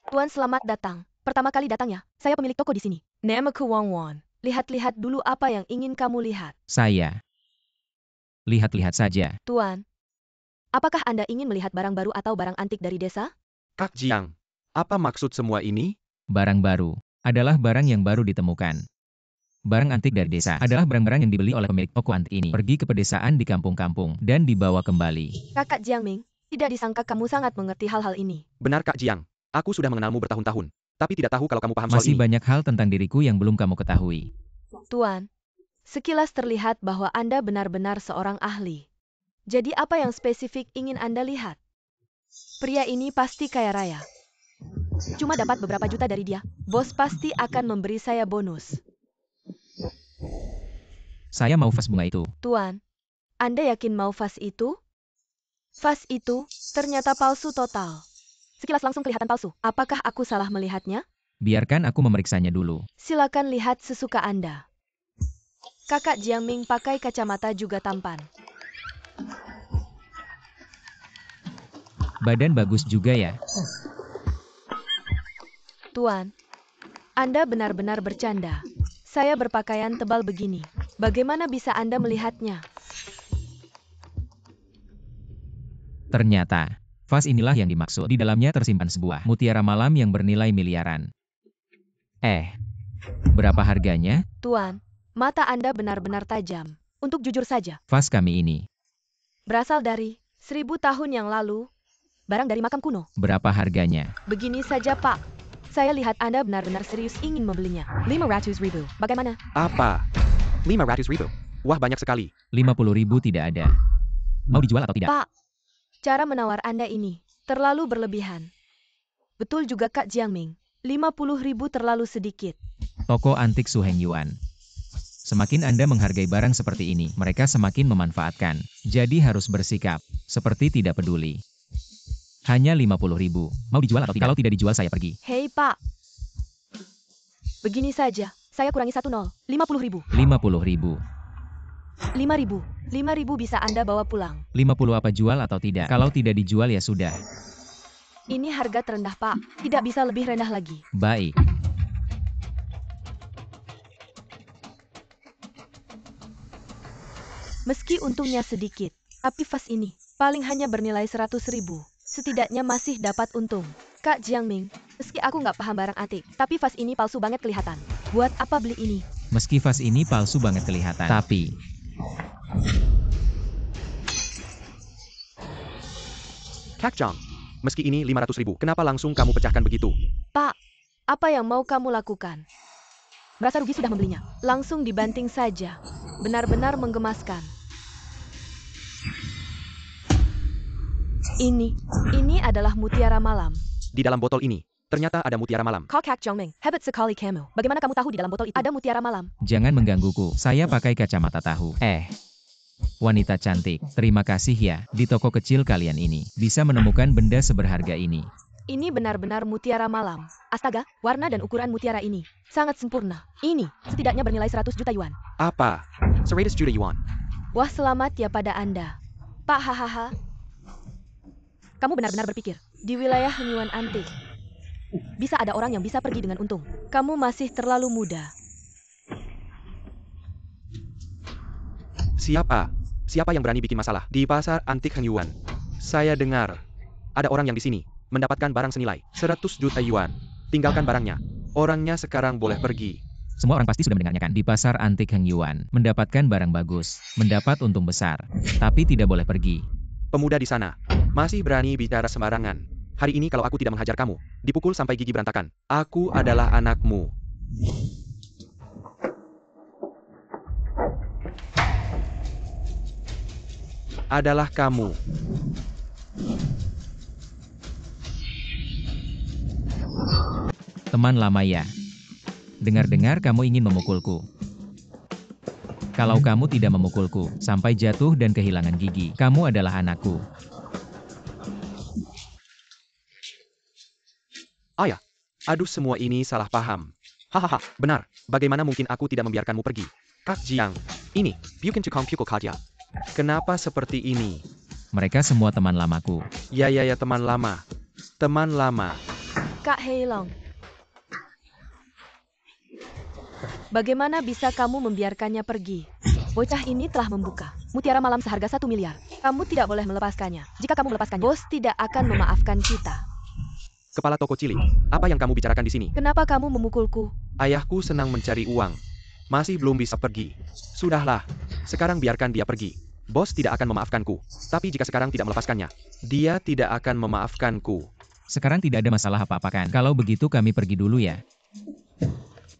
Tuan selamat datang. Pertama kali datangnya, saya pemilik toko di sini. Namaku Wang Wan. Lihat-lihat dulu apa yang ingin kamu lihat. Saya. Lihat-lihat saja. Tuan, apakah Anda ingin melihat barang baru atau barang antik dari desa? Kak Jiang, apa maksud semua ini? Barang baru adalah barang yang baru ditemukan. Barang antik dari desa adalah barang-barang yang dibeli oleh pemilik toko antik ini. Pergi ke pedesaan di kampung-kampung dan dibawa kembali. Kakak Jiang Ming, tidak disangka kamu sangat mengerti hal-hal ini. Benar Kak Jiang, aku sudah mengenalmu bertahun-tahun. Tapi tidak tahu kalau kamu paham soal Masih ini. banyak hal tentang diriku yang belum kamu ketahui. Tuan, Sekilas terlihat bahwa Anda benar-benar seorang ahli. Jadi apa yang spesifik ingin Anda lihat? Pria ini pasti kaya raya. Cuma dapat beberapa juta dari dia. Bos pasti akan memberi saya bonus. Saya mau vas bunga itu. Tuan, Anda yakin mau vas itu? Vas itu ternyata palsu total. Sekilas langsung kelihatan palsu. Apakah aku salah melihatnya? Biarkan aku memeriksanya dulu. Silakan lihat sesuka Anda. Kakak Jiangming pakai kacamata juga tampan. Badan bagus juga ya. Tuan, Anda benar-benar bercanda. Saya berpakaian tebal begini. Bagaimana bisa Anda melihatnya? Ternyata, vas inilah yang dimaksud. Di dalamnya tersimpan sebuah mutiara malam yang bernilai miliaran. Berapa harganya? Tuan, mata Anda benar-benar tajam. Untuk jujur saja, Vas kami ini. berasal dari 1000 tahun yang lalu. Barang dari makam kuno. Berapa harganya? Begini saja, Pak. Saya lihat Anda benar-benar serius ingin membelinya. 500.000. Bagaimana? Apa? 500.000. Wah, banyak sekali. 50.000 tidak ada. Mau dijual atau tidak? Pak, cara menawar Anda ini terlalu berlebihan. Betul juga Kak Jiangming. 50.000 terlalu sedikit. Toko antik Su Heng Yuan. Semakin Anda menghargai barang seperti ini, mereka semakin memanfaatkan. Jadi harus bersikap seperti tidak peduli. Hanya 50.000. Mau dijual atau tidak? Kalau tidak dijual saya pergi. Hei Pak. Begini saja, saya kurangi 10. 50.000. 50.000. 5.000. 5.000 bisa Anda bawa pulang. 50 apa jual atau tidak? Kalau tidak dijual ya sudah. Ini harga terendah Pak. Tidak bisa lebih rendah lagi. Baik. Meski untungnya sedikit, tapi vas ini paling hanya bernilai 100.000. Setidaknya masih dapat untung. Kak Jiangming, meski aku nggak paham barang antik, tapi vas ini palsu banget kelihatan. Buat apa beli ini? Meski vas ini palsu banget kelihatan, tapi Kak Jang, meski ini 500.000, kenapa langsung kamu pecahkan begitu? Pak, apa yang mau kamu lakukan? Merasa rugi sudah membelinya. Langsung dibanting saja. Benar-benar menggemaskan. Ini adalah mutiara malam. Di dalam botol ini, ternyata ada mutiara malam. Kak Jiangming, hebat sekali kamu. Bagaimana kamu tahu di dalam botol itu ada mutiara malam? jangan menggangguku. Saya pakai kacamata tahu. Wanita cantik, terima kasih ya. Di toko kecil kalian ini, bisa menemukan benda seberharga ini. Ini benar-benar mutiara malam. Astaga, warna dan ukuran mutiara ini sangat sempurna. Ini setidaknya bernilai 100 juta yuan. Apa? 100 juta yuan. Wah, selamat ya pada Anda. Pak hahaha. Kamu benar-benar berpikir, di wilayah Henyuan antik, bisa ada orang yang bisa pergi dengan untung. Kamu masih terlalu muda. Siapa? Siapa yang berani bikin masalah di pasar antik Henyuan? Saya dengar ada orang yang di sini mendapatkan barang senilai 100 juta yuan. Tinggalkan barangnya. Orangnya sekarang boleh pergi. Semua orang pasti sudah mendengarnya kan? Di pasar antik Heng Yuan, mendapatkan barang bagus, mendapat untung besar, tapi tidak boleh pergi. Pemuda di sana masih berani bicara sembarangan. Hari ini kalau aku tidak menghajar kamu, dipukul sampai gigi berantakan. Aku adalah anakmu. Adalah kamu. Teman lama ya. Dengar-dengar kamu ingin memukulku. Kalau kamu tidak memukulku, sampai jatuh dan kehilangan gigi, kamu adalah anakku. Ayah, aduh semua ini salah paham. Hahaha, benar. Bagaimana mungkin aku tidak membiarkanmu pergi? Kak Jiang, ini, Bukan Tukang Pukul Kaja. Kenapa seperti ini? Mereka semua teman lamaku. Ya, teman lama. Teman lama. Kak Heilong, bagaimana bisa kamu membiarkannya pergi? Bocah ini telah membuka mutiara malam seharga 1 miliar. Kamu tidak boleh melepaskannya. Jika kamu melepaskannya, bos tidak akan memaafkan kita. Kepala toko cilik, apa yang kamu bicarakan di sini? Kenapa kamu memukulku? Ayahku senang mencari uang. Masih belum bisa pergi. Sudahlah, sekarang biarkan dia pergi. Bos tidak akan memaafkanku. Tapi jika sekarang tidak melepaskannya, dia tidak akan memaafkanku. Sekarang tidak ada masalah apa-apa kan? Kalau begitu kami pergi dulu ya.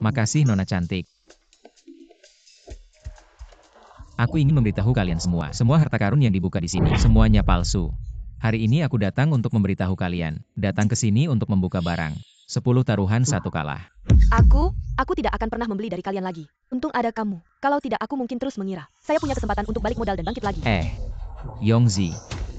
Makasih Nona cantik. Aku ingin memberitahu kalian semua. Semua harta karun yang dibuka di sini, semuanya palsu. Hari ini aku datang untuk memberitahu kalian. Datang ke sini untuk membuka barang. 10 taruhan, 1 kalah. Aku tidak akan pernah membeli dari kalian lagi. Untung ada kamu. Kalau tidak aku mungkin terus mengira. Saya punya kesempatan untuk balik modal dan bangkit lagi. Yongzi,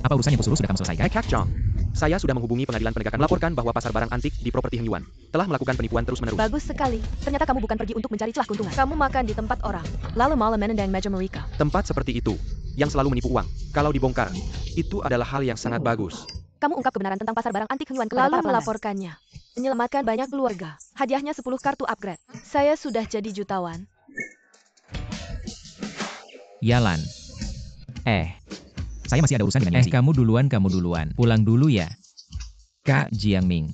apa urusan yang kusuruh sudah kamu selesaikan? Hey Kak Jong, saya sudah menghubungi pengadilan penegakan melaporkan bahwa pasar barang antik di properti Hengyuan telah melakukan penipuan terus-menerus. Bagus sekali. Ternyata kamu bukan pergi untuk mencari celah keuntungan. Kamu makan di tempat orang. Lalu malah menendang meja mereka. Tempat seperti itu, yang selalu menipu uang, kalau dibongkar, itu adalah hal yang sangat bagus. Kamu ungkap kebenaran tentang pasar barang antik Hengyuan kepada para pelanggan. Lalu melaporkannya. Menyelamatkan banyak keluarga. Hadiahnya 10 kartu upgrade. Saya sudah jadi jutawan. Yalan. Saya masih ada urusan dengan Yongzi. Kamu duluan. Pulang dulu ya. Kak Jiangming.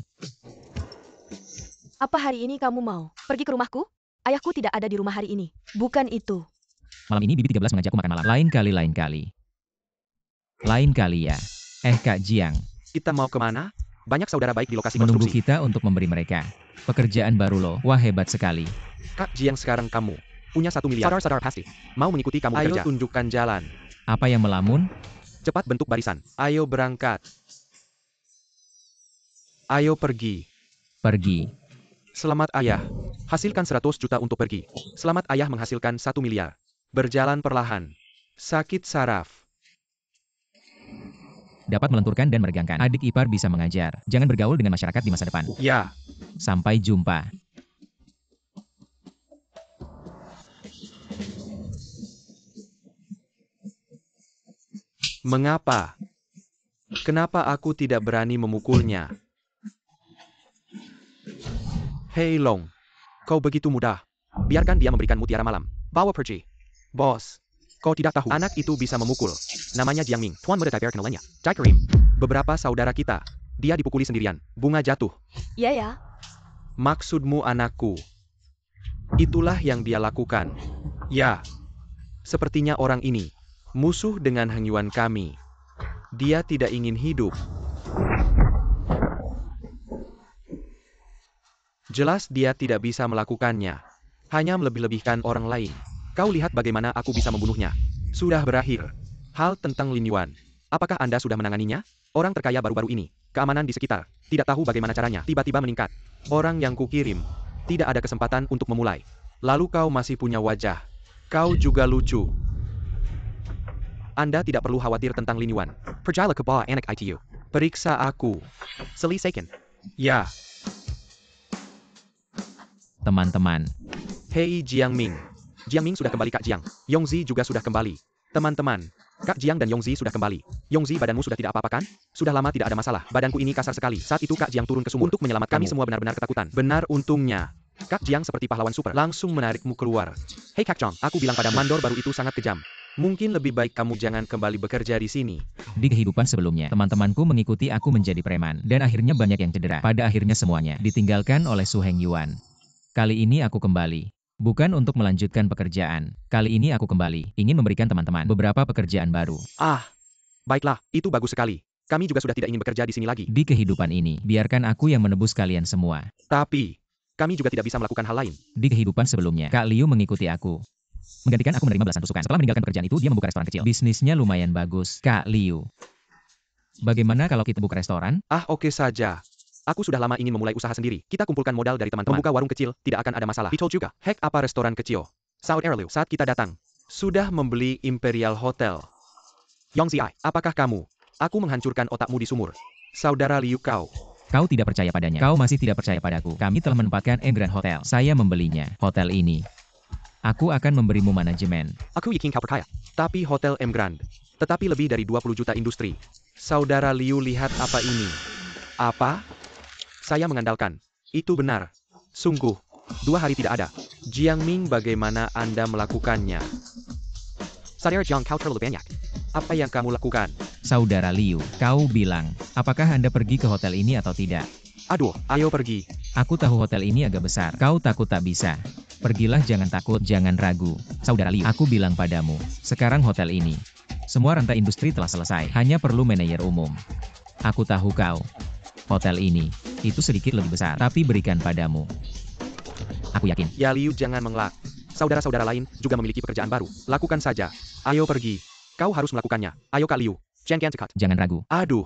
Apa hari ini kamu mau pergi ke rumahku? Ayahku tidak ada di rumah hari ini. Bukan itu. Malam ini Bibi 13 mengajakku makan malam. Lain kali ya. Kak Jiang. Kita mau kemana? Banyak saudara baik di lokasi Menunggu konstruksi. kita untuk memberi mereka pekerjaan baru loh. Wah, hebat sekali. Kak Jiang, sekarang kamu punya 1 miliar. Saudara pasti mau mengikuti kamu bekerja. Ayo tunjukkan jalan. Apa yang melamun? Cepat bentuk barisan. Ayo berangkat. Ayo pergi. Selamat ayah. Hasilkan 100 juta untuk pergi. Selamat ayah menghasilkan 1 miliar. Berjalan perlahan. Sakit saraf. Dapat melenturkan dan meregangkan. Adik ipar bisa mengajar. Jangan bergaul dengan masyarakat di masa depan. Ya. Sampai jumpa. Mengapa? Kenapa aku tidak berani memukulnya? Hei Long, kau begitu mudah. Biarkan dia memberikan mutiara malam. Bawa pergi. Bos, kau tidak tahu anak itu bisa memukul. Namanya Jiangming. Tuan muda Tiber kenalnya. Jai Karim. Beberapa saudara kita. Dia dipukuli sendirian. Bunga jatuh. Iya ya. Maksudmu anakku. Itulah yang dia lakukan. Ya. Sepertinya orang ini musuh dengan Hengyuan kami. Dia tidak ingin hidup. Jelas dia tidak bisa melakukannya. Hanya melebih-lebihkan orang lain. Kau lihat bagaimana aku bisa membunuhnya. Sudah berakhir. Hal tentang Lin Yuan. Apakah Anda sudah menanganinya? Orang terkaya baru-baru ini. Keamanan di sekitar. Tidak tahu bagaimana caranya. Tiba-tiba meningkat. Orang yang kukirim. Tidak ada kesempatan untuk memulai. Lalu kau masih punya wajah. Kau juga lucu. Anda tidak perlu khawatir tentang Lin Yuan. Percayalah ke bawah anak ITU. Periksa aku. Selesaikan. Ya. Teman-teman. Hei Jiangming. Jiangming sudah kembali Kak Jiang. Yongzi juga sudah kembali. Teman-teman. Kak Jiang dan Yongzi sudah kembali. Yongzi, badanmu sudah tidak apa-apa kan? Sudah lama tidak ada masalah. Badanku ini kasar sekali. Saat itu Kak Jiang turun ke sumur untuk menyelamatkan kami semua benar-benar ketakutan. Benar untungnya. Kak Jiang seperti pahlawan super. Langsung menarikmu keluar. Hei Kak Chong, aku bilang pada mandor baru itu sangat kejam. Mungkin lebih baik kamu jangan kembali bekerja di sini. Di kehidupan sebelumnya, teman-temanku mengikuti aku menjadi preman. Dan akhirnya banyak yang cedera. Pada akhirnya semuanya ditinggalkan oleh Su Hengyuan. Kali ini aku kembali. Bukan untuk melanjutkan pekerjaan. Kali ini aku kembali. Ingin memberikan teman-teman beberapa pekerjaan baru. Baiklah, itu bagus sekali. Kami juga sudah tidak ingin bekerja di sini lagi. Di kehidupan ini, biarkan aku yang menebus kalian semua. Tapi, kami juga tidak bisa melakukan hal lain. Di kehidupan sebelumnya, Kak Liu mengikuti aku. Menggantikan aku menerima belasan tusukan. Setelah meninggalkan pekerjaan itu, dia membuka restoran kecil. Bisnisnya lumayan bagus, Kak Liu. Bagaimana kalau kita buka restoran? Oke saja. Aku sudah lama ingin memulai usaha sendiri. Kita kumpulkan modal dari teman-teman. Membuka warung kecil, tidak akan ada masalah. He told juga. Hek apa restoran kecil? Saud Erliu, saat kita datang, sudah membeli Imperial Hotel. Yongzi, apakah kamu? Aku menghancurkan otakmu di sumur. Saudara Liu kau. Kau tidak percaya padanya. Kau masih tidak percaya padaku. Kami telah menempatkan Grand Hotel. Saya membelinya. Hotel ini. Aku akan memberimu manajemen. Aku yakin kau percaya. Tapi Hotel M Grand. Tetapi lebih dari 20 juta industri. Saudara Liu, lihat apa ini. Apa? Saya mengandalkan. Itu benar. Sungguh. 2 hari tidak ada. Jiangming, bagaimana Anda melakukannya? Saudara Jiang, kau terlalu banyak. Apa yang kamu lakukan? Saudara Liu, kau bilang, apakah Anda pergi ke hotel ini atau tidak? Aduh, ayo pergi. Aku tahu hotel ini agak besar. Kau takut tak bisa. Pergilah, jangan takut, jangan ragu. Saudara Liu, aku bilang padamu, sekarang hotel ini. Semua rantai industri telah selesai. Hanya perlu manajer umum. Aku tahu kau. Hotel ini, itu sedikit lebih besar, tapi berikan padamu. Aku yakin. Ya Liu, jangan mengelak. Saudara-saudara lain juga memiliki pekerjaan baru. Lakukan saja. Ayo pergi. Kau harus melakukannya. Ayo Kak Liu. Chen Qian. Jangan ragu. Aduh.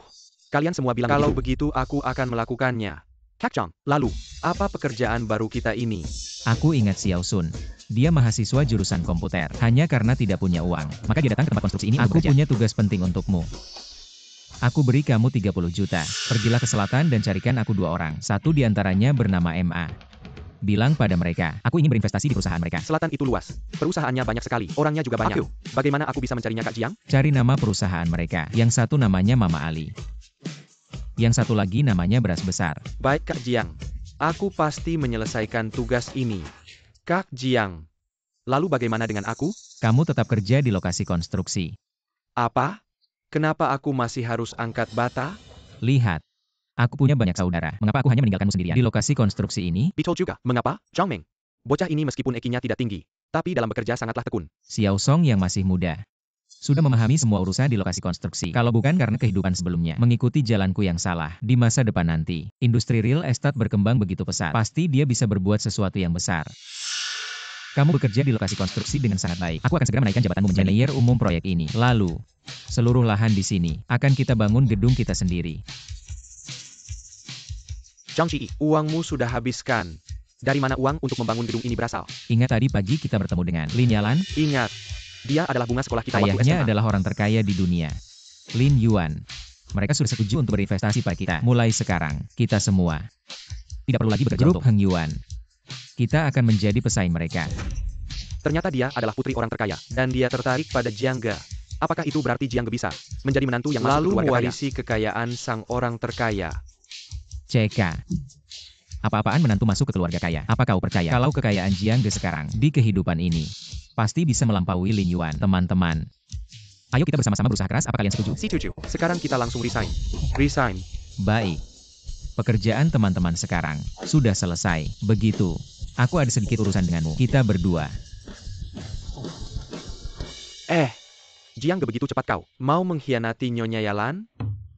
Kalian semua bilang kalau begitu aku akan melakukannya. Kak Chang, lalu, apa pekerjaan baru kita ini? Aku ingat Xiao Sun. Dia mahasiswa jurusan komputer. Hanya karena tidak punya uang, maka dia datang ke tempat konstruksi ini untuk bekerja. Aku punya tugas penting untukmu. Aku beri kamu 30 juta. Pergilah ke selatan dan carikan aku 2 orang. Satu di antaranya bernama MA. Bilang pada mereka, aku ingin berinvestasi di perusahaan mereka. Selatan itu luas. Perusahaannya banyak sekali. Orangnya juga banyak. Bagaimana aku bisa mencarinya Kak Jiang? Cari nama perusahaan mereka. Yang satu namanya Mama Ali. Yang satu lagi namanya Beras Besar. Baik Kak Jiang. Aku pasti menyelesaikan tugas ini. Kak Jiang. Lalu bagaimana dengan aku? Kamu tetap kerja di lokasi konstruksi. Apa? Kenapa aku masih harus angkat bata? Lihat. Aku punya banyak saudara. Mengapa aku hanya meninggalkanmu sendirian di lokasi konstruksi ini? Betul juga. Mengapa? Zhang Meng. Bocah ini meskipun EQ-nya tidak tinggi, tapi dalam bekerja sangatlah tekun. Xiao Song yang masih muda sudah memahami semua urusan di lokasi konstruksi. Kalau bukan karena kehidupan sebelumnya mengikuti jalanku yang salah, di masa depan nanti, industri real estate berkembang begitu pesat. Pasti dia bisa berbuat sesuatu yang besar. Kamu bekerja di lokasi konstruksi dengan sangat baik. Aku akan segera menaikkan jabatanmu menjadi manajer umum proyek ini. Lalu, seluruh lahan di sini akan kita bangun gedung kita sendiri. Zhang Qi, uangmu sudah habiskan. Dari mana uang untuk membangun gedung ini berasal? Ingat tadi pagi kita bertemu dengan Lin Yalan? Ingat. Dia adalah bunga sekolah kita waktu Ayahnya SMA. adalah orang terkaya di dunia. Lin Yuan. Mereka sudah setuju untuk berinvestasi pada kita. Mulai sekarang, kita semua tidak perlu lagi bekerja untuk Heng Yuan. Kita akan menjadi pesaing mereka. Ternyata dia adalah putri orang terkaya, dan dia tertarik pada Jiang Ge. Apakah itu berarti Jiang Ge bisa menjadi menantu yang masuk keluarga kaya? Lalu mewarisi kekayaan sang orang terkaya. CK. Apa-apaan menantu masuk ke keluarga kaya? Apa kau percaya kalau kekayaan Jiang Ge sekarang di kehidupan ini pasti bisa melampaui Lin Yuan? Teman-teman, ayo kita bersama-sama berusaha keras. Apa kalian setuju? Setuju. Sekarang kita langsung resign. Resign. Baik. Pekerjaan teman-teman sekarang sudah selesai. Begitu. Aku ada sedikit urusan denganmu. Kita berdua. Jiang Ge begitu cepat kau. Mau mengkhianati Nyonya Yalan?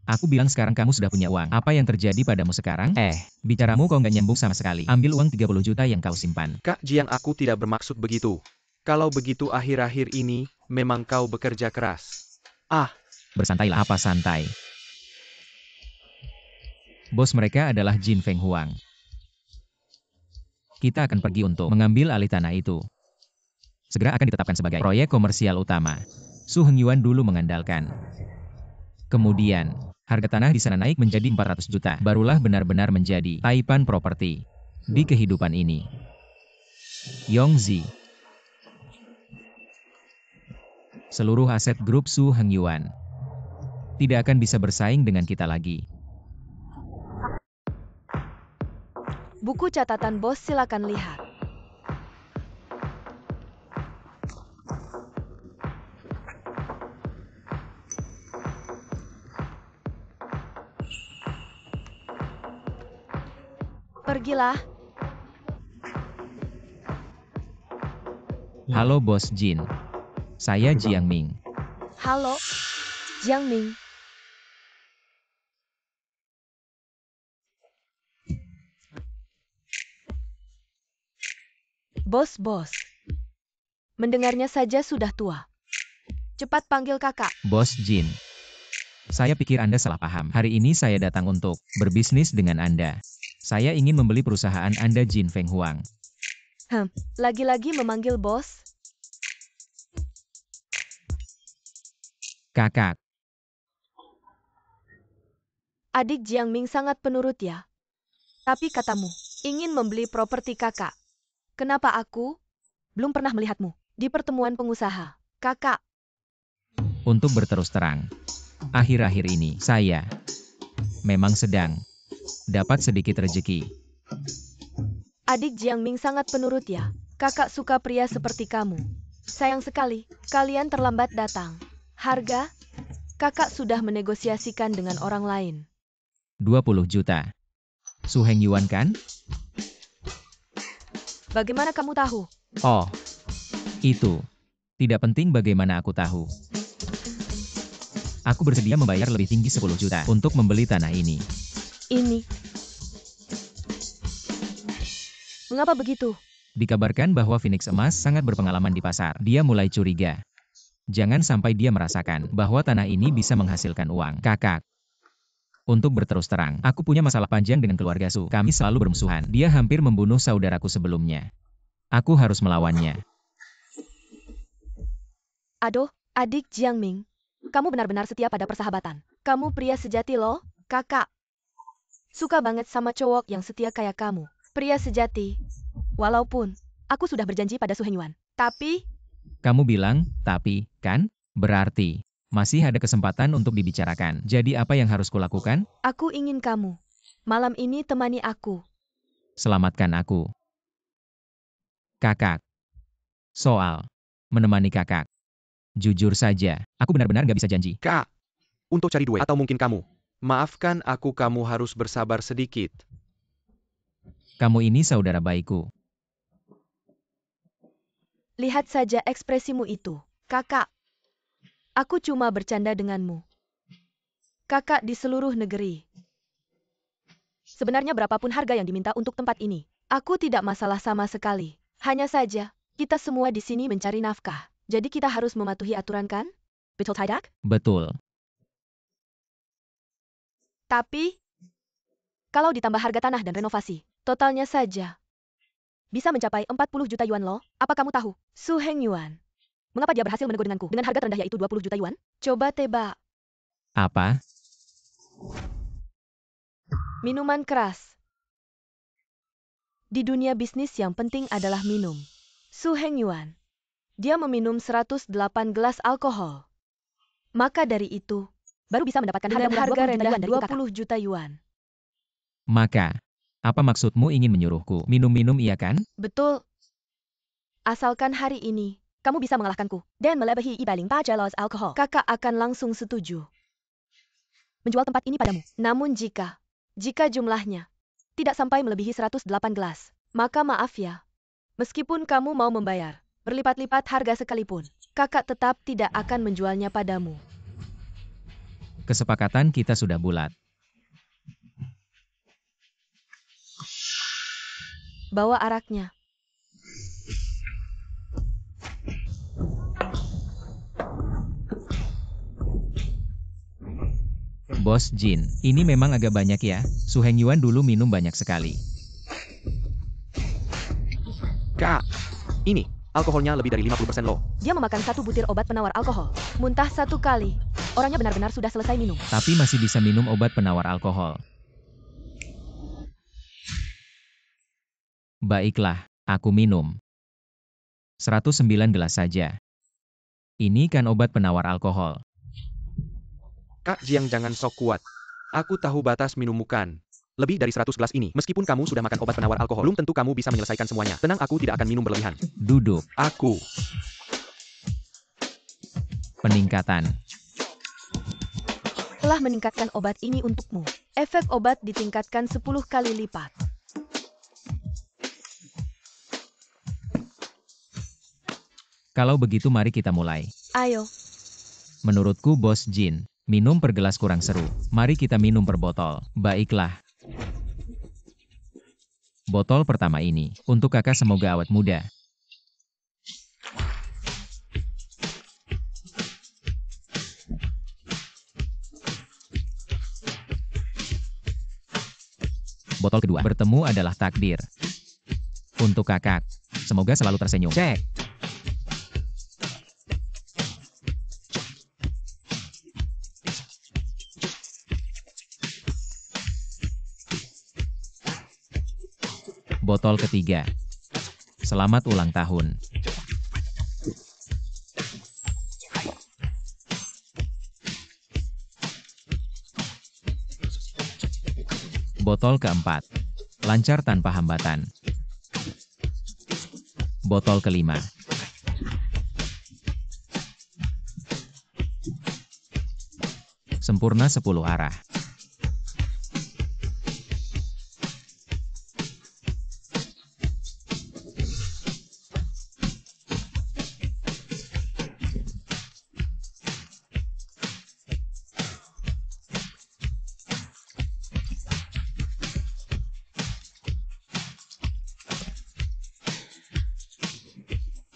Aku bilang sekarang kamu sudah punya uang. Apa yang terjadi padamu sekarang? Bicaramu kok nggak nyambung sama sekali. Ambil uang 30 juta yang kau simpan. Kak Jiang, aku tidak bermaksud begitu. Kalau begitu akhir-akhir ini, memang kau bekerja keras. Bersantailah. Apa santai? Bos mereka adalah Jin Feng Huang. Kita akan pergi untuk mengambil alih tanah itu. Segera akan ditetapkan sebagai proyek komersial utama. Su Heng Yuan dulu mengandalkan. Kemudian, harga tanah di sana naik menjadi 400 juta. Barulah benar-benar menjadi Taipan Property di kehidupan ini. Yongzi. Seluruh aset grup Su Heng Yuan tidak akan bisa bersaing dengan kita lagi. Buku catatan bos silakan lihat. Pergilah. Halo Bos Jin. Saya Jiang Ming. Halo, Jiang Ming. Bos. Mendengarnya saja sudah tua. Cepat panggil kakak. Bos Jin. Saya pikir Anda salah paham. Hari ini saya datang untuk berbisnis dengan Anda. Saya ingin membeli perusahaan Anda Jin Feng Huang. Lagi-lagi memanggil bos? Kakak. Adik Jiang Ming sangat penurut ya. Tapi katamu, ingin membeli properti kakak. Kenapa aku belum pernah melihatmu di pertemuan pengusaha, kakak? Untuk berterus terang, akhir-akhir ini saya memang sedang dapat sedikit rezeki. Adik Jiang Ming sangat penurut ya. Kakak suka pria seperti kamu. Sayang sekali, kalian terlambat datang. Harga? Kakak sudah menegosiasikan dengan orang lain. 20 juta. Su Heng Yuan kan? Bagaimana kamu tahu? Oh, itu. Tidak penting bagaimana aku tahu. Aku bersedia membayar lebih tinggi 10 juta untuk membeli tanah ini. Ini. Mengapa begitu? Dikabarkan bahwa Phoenix Emas sangat berpengalaman di pasar. Dia mulai curiga. Jangan sampai dia merasakan bahwa tanah ini bisa menghasilkan uang. Kakak. Untuk berterus terang, aku punya masalah panjang dengan keluarga Su. Kami selalu bermusuhan. Dia hampir membunuh saudaraku sebelumnya. Aku harus melawannya. Aduh, adik Jiang Ming. Kamu benar-benar setia pada persahabatan. Kamu pria sejati loh, kakak. Suka banget sama cowok yang setia kayak kamu. Pria sejati. Walaupun, aku sudah berjanji pada Su Hengyuan. Tapi, Kamu bilang, tapi, kan? Berarti, masih ada kesempatan untuk dibicarakan. Jadi apa yang harus kulakukan? aku ingin kamu. Malam ini temani aku. Selamatkan aku. Kakak. Soal menemani kakak. Jujur saja, aku benar-benar gak bisa janji. Kak, untuk cari duit atau mungkin kamu. Maafkan aku, kamu harus bersabar sedikit. Kamu ini saudara baikku. Lihat saja ekspresimu itu, kakak. Aku cuma bercanda denganmu. Kakak di seluruh negeri. Sebenarnya berapapun harga yang diminta untuk tempat ini, aku tidak masalah sama sekali. Hanya saja, kita semua di sini mencari nafkah. Jadi kita harus mematuhi aturan kan? Betul tidak? Betul. Tapi, kalau ditambah harga tanah dan renovasi, totalnya saja bisa mencapai 40 juta yuan loh. Apa kamu tahu? Su Hengyuan. Mengapa dia berhasil menegur denganku dengan harga terendah yaitu 20 juta yuan? Coba tebak. Apa? Minuman keras. Di dunia bisnis yang penting adalah minum. Su Hengyuan. Dia meminum 108 gelas alkohol. Maka dari itu, baru bisa mendapatkan harga rendah 20 juta yuan. Maka, apa maksudmu ingin menyuruhku minum-minum iya kan? Betul. Asalkan hari ini, kamu bisa mengalahkanku dan melebihi 108 gelas alkohol. Kakak akan langsung setuju menjual tempat ini padamu. Namun jika jumlahnya tidak sampai melebihi 108 gelas, maka maaf ya. Meskipun kamu mau membayar berlipat-lipat harga sekalipun, kakak tetap tidak akan menjualnya padamu. Kesepakatan kita sudah bulat. Bawa araknya. Bos Jin, ini memang agak banyak ya. Su Hengyuan dulu minum banyak sekali. Kak, ini, alkoholnya lebih dari 50% loh. Dia memakan 1 butir obat penawar alkohol. Muntah 1 kali. Orangnya benar-benar sudah selesai minum. Tapi masih bisa minum obat penawar alkohol. Baiklah, aku minum. 109 gelas saja. Ini kan obat penawar alkohol. Kak Jiang, jangan sok kuat. Aku tahu batas minummu kan. Lebih dari 100 gelas ini, meskipun kamu sudah makan obat penawar alkohol, belum tentu kamu bisa menyelesaikan semuanya. Tenang, aku tidak akan minum berlebihan. Duduk. Aku. Peningkatan. Telah meningkatkan obat ini untukmu. Efek obat ditingkatkan 10 kali lipat. Kalau begitu mari kita mulai. Ayo. Menurutku Bos Jin, minum per gelas kurang seru. Mari kita minum per botol. Baiklah. Botol pertama ini, untuk kakak semoga awet muda. Botol kedua, bertemu adalah takdir. Untuk kakak, semoga selalu tersenyum. Cek. Botol ketiga. Selamat ulang tahun. Botol keempat. Lancar tanpa hambatan. Botol kelima. Sempurna 10 arah.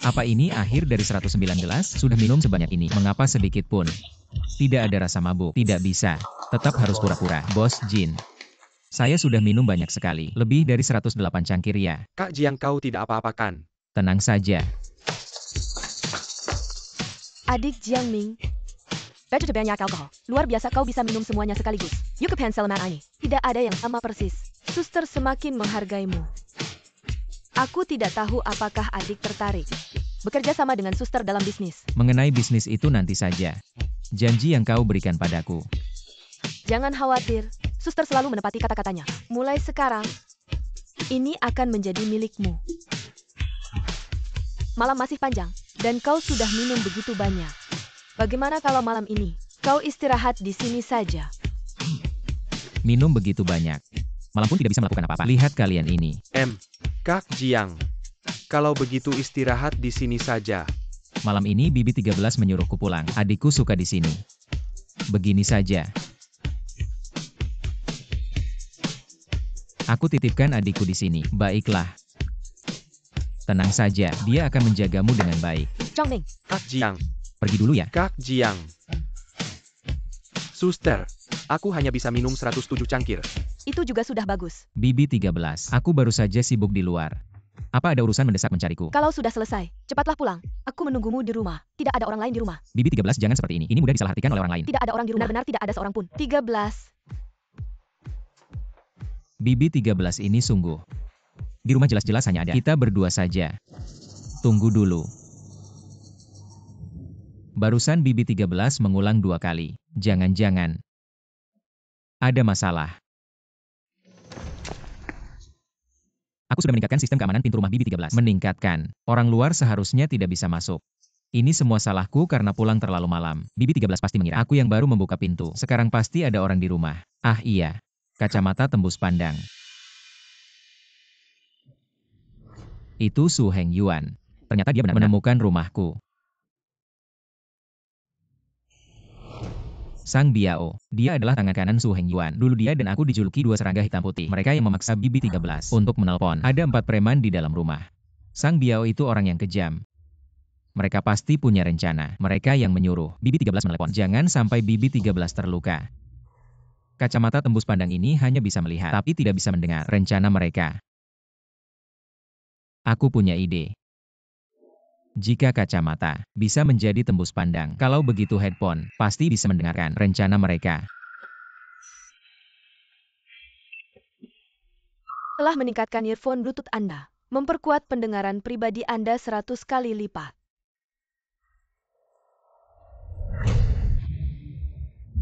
Apa ini akhir dari 109 gelas? Sudah minum sebanyak ini. Mengapa sedikit pun? Tidak ada rasa mabuk. Tidak bisa. Tetap harus pura-pura. Bos Jin. Saya sudah minum banyak sekali. Lebih dari 108 cangkir ya. Kak Jiang, kau tidak apa-apakan. Tenang saja. Adik Jiangming. Begitu banyak alkohol. Luar biasa kau bisa minum semuanya sekaligus. You ke Penselman ini. Tidak ada yang sama persis. Suster semakin menghargaimu. Aku tidak tahu apakah adik tertarik bekerja sama dengan suster dalam bisnis. Mengenai bisnis itu nanti saja. Janji yang kau berikan padaku. Jangan khawatir. Suster selalu menepati kata-katanya. Mulai sekarang, ini akan menjadi milikmu. Malam masih panjang, dan kau sudah minum begitu banyak. Bagaimana kalau malam ini, kau istirahat di sini saja? Minum begitu banyak. Malam pun tidak bisa melakukan apa-apa. Lihat kalian ini. Kak Jiang. Kalau begitu istirahat di sini saja. Malam ini Bibi 13 menyuruhku pulang. Adikku suka di sini. Begini saja. Aku titipkan adikku di sini. Baiklah. Tenang saja, dia akan menjagamu dengan baik. Jiangming, Kak Jiang. Pergi dulu ya. Kak Jiang. Suster, aku hanya bisa minum 107 cangkir. itu juga sudah bagus. Bibi 13. Aku baru saja sibuk di luar. Apa ada urusan mendesak mencariku? Kalau sudah selesai, cepatlah pulang. Aku menunggumu di rumah. Tidak ada orang lain di rumah. Bibi 13 jangan seperti ini. Ini mudah disalahartikan oleh orang lain. Tidak ada orang di rumah. Benar-benar tidak ada seorang pun. 13. Bibi 13 ini sungguh. Di rumah jelas-jelas hanya ada kita berdua saja. Tunggu dulu. Barusan Bibi 13 mengulang 2 kali. Jangan-jangan ada masalah. Aku sudah meningkatkan sistem keamanan pintu rumah Bibi 13. Meningkatkan. Orang luar seharusnya tidak bisa masuk. Ini semua salahku karena pulang terlalu malam. Bibi 13 pasti mengira aku yang baru membuka pintu. Sekarang pasti ada orang di rumah. Ah iya. Kacamata tembus pandang. Itu Su Heng Yuan. Ternyata dia benar-benar menemukan rumahku. Sang Biao. Dia adalah tangan kanan Su Heng Yuan. Dulu dia dan aku dijuluki dua serangga hitam putih. Mereka yang memaksa Bibi 13 untuk menelpon. Ada 4 preman di dalam rumah. Sang Biao itu orang yang kejam. Mereka pasti punya rencana. Mereka yang menyuruh Bibi 13 menelepon. Jangan sampai Bibi 13 terluka. Kacamata tembus pandang ini hanya bisa melihat, tapi tidak bisa mendengar rencana mereka. Aku punya ide. Jika kacamata bisa menjadi tembus pandang, kalau begitu headphone pasti bisa mendengarkan rencana mereka. Telah meningkatkan earphone Bluetooth Anda. Memperkuat pendengaran pribadi Anda 100 kali lipat.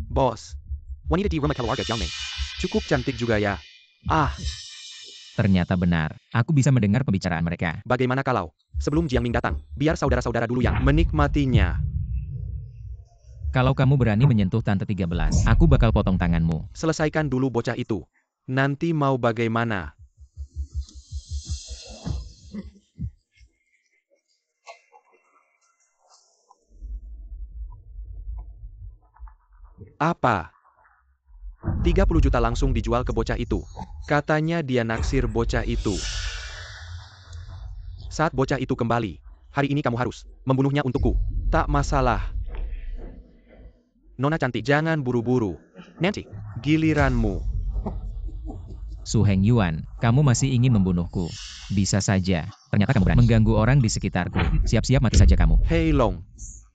Bos. Wanita di rumah keluarga Jiangming. Cukup cantik juga ya. Ah, Ternyata benar. Aku bisa mendengar pembicaraan mereka. bagaimana kalau sebelum Jiangming datang, biar saudara-saudara dulu yang menikmatinya. Kalau kamu berani menyentuh Tante 13, aku bakal potong tanganmu. Selesaikan dulu bocah itu. Nanti mau bagaimana? Apa? 30 juta langsung dijual ke bocah itu. Katanya dia naksir bocah itu. Saat bocah itu kembali, hari ini kamu harus membunuhnya untukku. Tak masalah. Nona cantik, jangan buru-buru. Nanti, giliranmu. Su Heng Yuan, kamu masih ingin membunuhku? Bisa saja. Ternyata kamu berani mengganggu orang di sekitarku. Siap-siap mati saja kamu. Hei Long.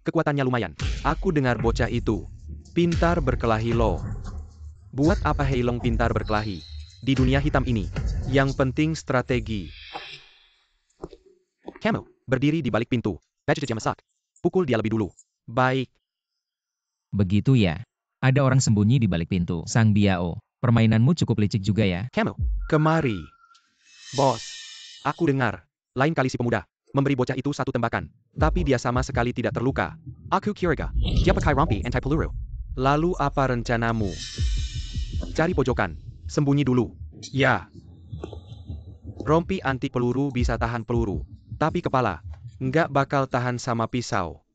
Kekuatannya lumayan. Aku dengar bocah itu pintar berkelahi lo. Buat apa Hei Long pintar berkelahi? Di dunia hitam ini, yang penting strategi. Kamu berdiri di balik pintu. Baju masak. Pukul dia lebih dulu. Baik. Begitu ya. Ada orang sembunyi di balik pintu. Sang Biao, permainanmu cukup licik juga ya. Kamu, kemari. Bos, aku dengar. Lain kali si pemuda memberi bocah itu 1 tembakan. Tapi dia sama sekali tidak terluka. Aku curiga. Dia pakai rompi anti-peluru. Lalu apa rencanamu? Cari pojokan. Sembunyi dulu. Ya. Rompi anti peluru bisa tahan peluru. Tapi kepala nggak bakal tahan sama pisau.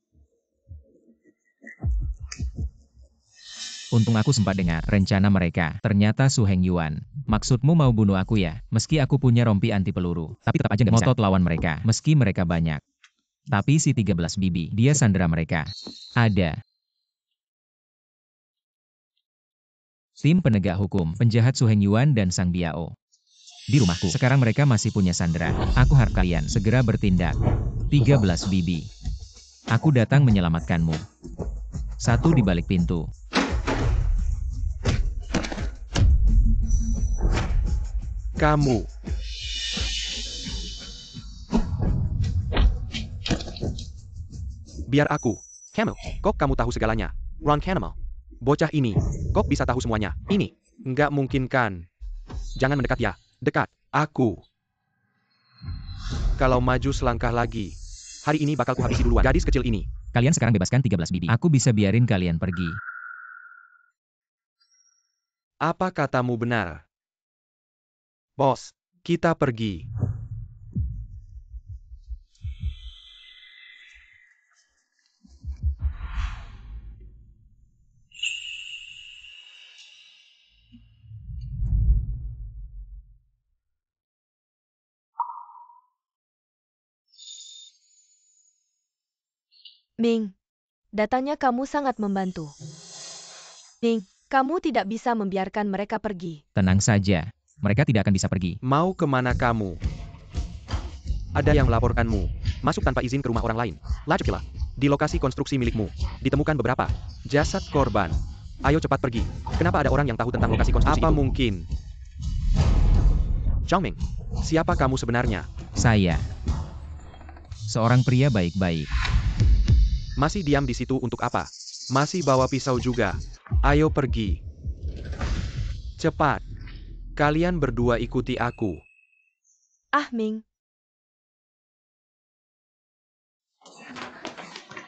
Untung aku sempat dengar rencana mereka. Ternyata Su Heng Yuan. Maksudmu mau bunuh aku ya? Meski aku punya rompi anti peluru. Tapi tetap aja nggak bisa ngotot lawan mereka. Meski mereka banyak. Tapi si 13 bibi, dia sandera mereka. Ada tim penegak hukum, penjahat Su Hengyuan dan Sang Biao. Di rumahku, sekarang mereka masih punya sandera. Aku harap kalian segera bertindak. 13 bibi. Aku datang menyelamatkanmu. Satu di balik pintu. Kamu. Biar aku. Camel, kok kamu tahu segalanya? Ron Canemel. Bocah ini, kok bisa tahu semuanya? Ini, nggak mungkin kan? Jangan mendekat ya, dekat. Aku. Kalau maju selangkah lagi, hari ini bakal kuhabisi duluan. Gadis kecil ini. Kalian sekarang bebaskan 13 bibi. Aku bisa biarin kalian pergi. Apa katamu benar? Bos, kita pergi. Ming, datangnya kamu sangat membantu. Ming, kamu tidak bisa membiarkan mereka pergi. Tenang saja. Mereka tidak akan bisa pergi. Mau kemana kamu? Ada yang melaporkanmu. Masuk tanpa izin ke rumah orang lain. Lajukilah. Di lokasi konstruksi milikmu, ditemukan beberapa jasad korban. Ayo cepat pergi. Kenapa ada orang yang tahu tentang lokasi konstruksi itu? Apa mungkin? Zhang Ming, siapa kamu sebenarnya? Saya. Seorang pria baik-baik. Masih diam di situ untuk apa? Masih bawa pisau juga. Ayo pergi. Cepat. Kalian berdua ikuti aku. Ah, Ming.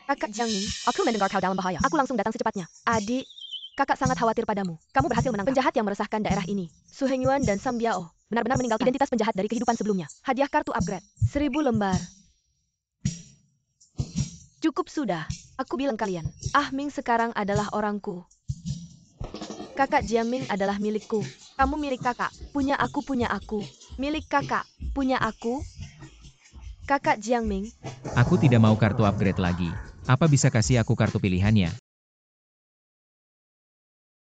Kakak Jiang Ming, aku mendengar kau dalam bahaya. Aku langsung datang secepatnya. Adik, kakak sangat khawatir padamu. Kamu berhasil menangkap penjahat yang meresahkan daerah ini. Su Hengyuan dan Sang Biao benar-benar meninggalkan identitas penjahat dari kehidupan sebelumnya. Hadiah kartu upgrade. 1000 lembar. Cukup sudah. Aku bilang kalian. Ah Ming sekarang adalah orangku. Kakak Jiang Ming adalah milikku. Kamu milik kakak. Punya aku, punya aku. Milik kakak. Punya aku. Kakak Jiang Ming. Aku tidak mau kartu upgrade lagi. Apa bisa kasih aku kartu pilihannya?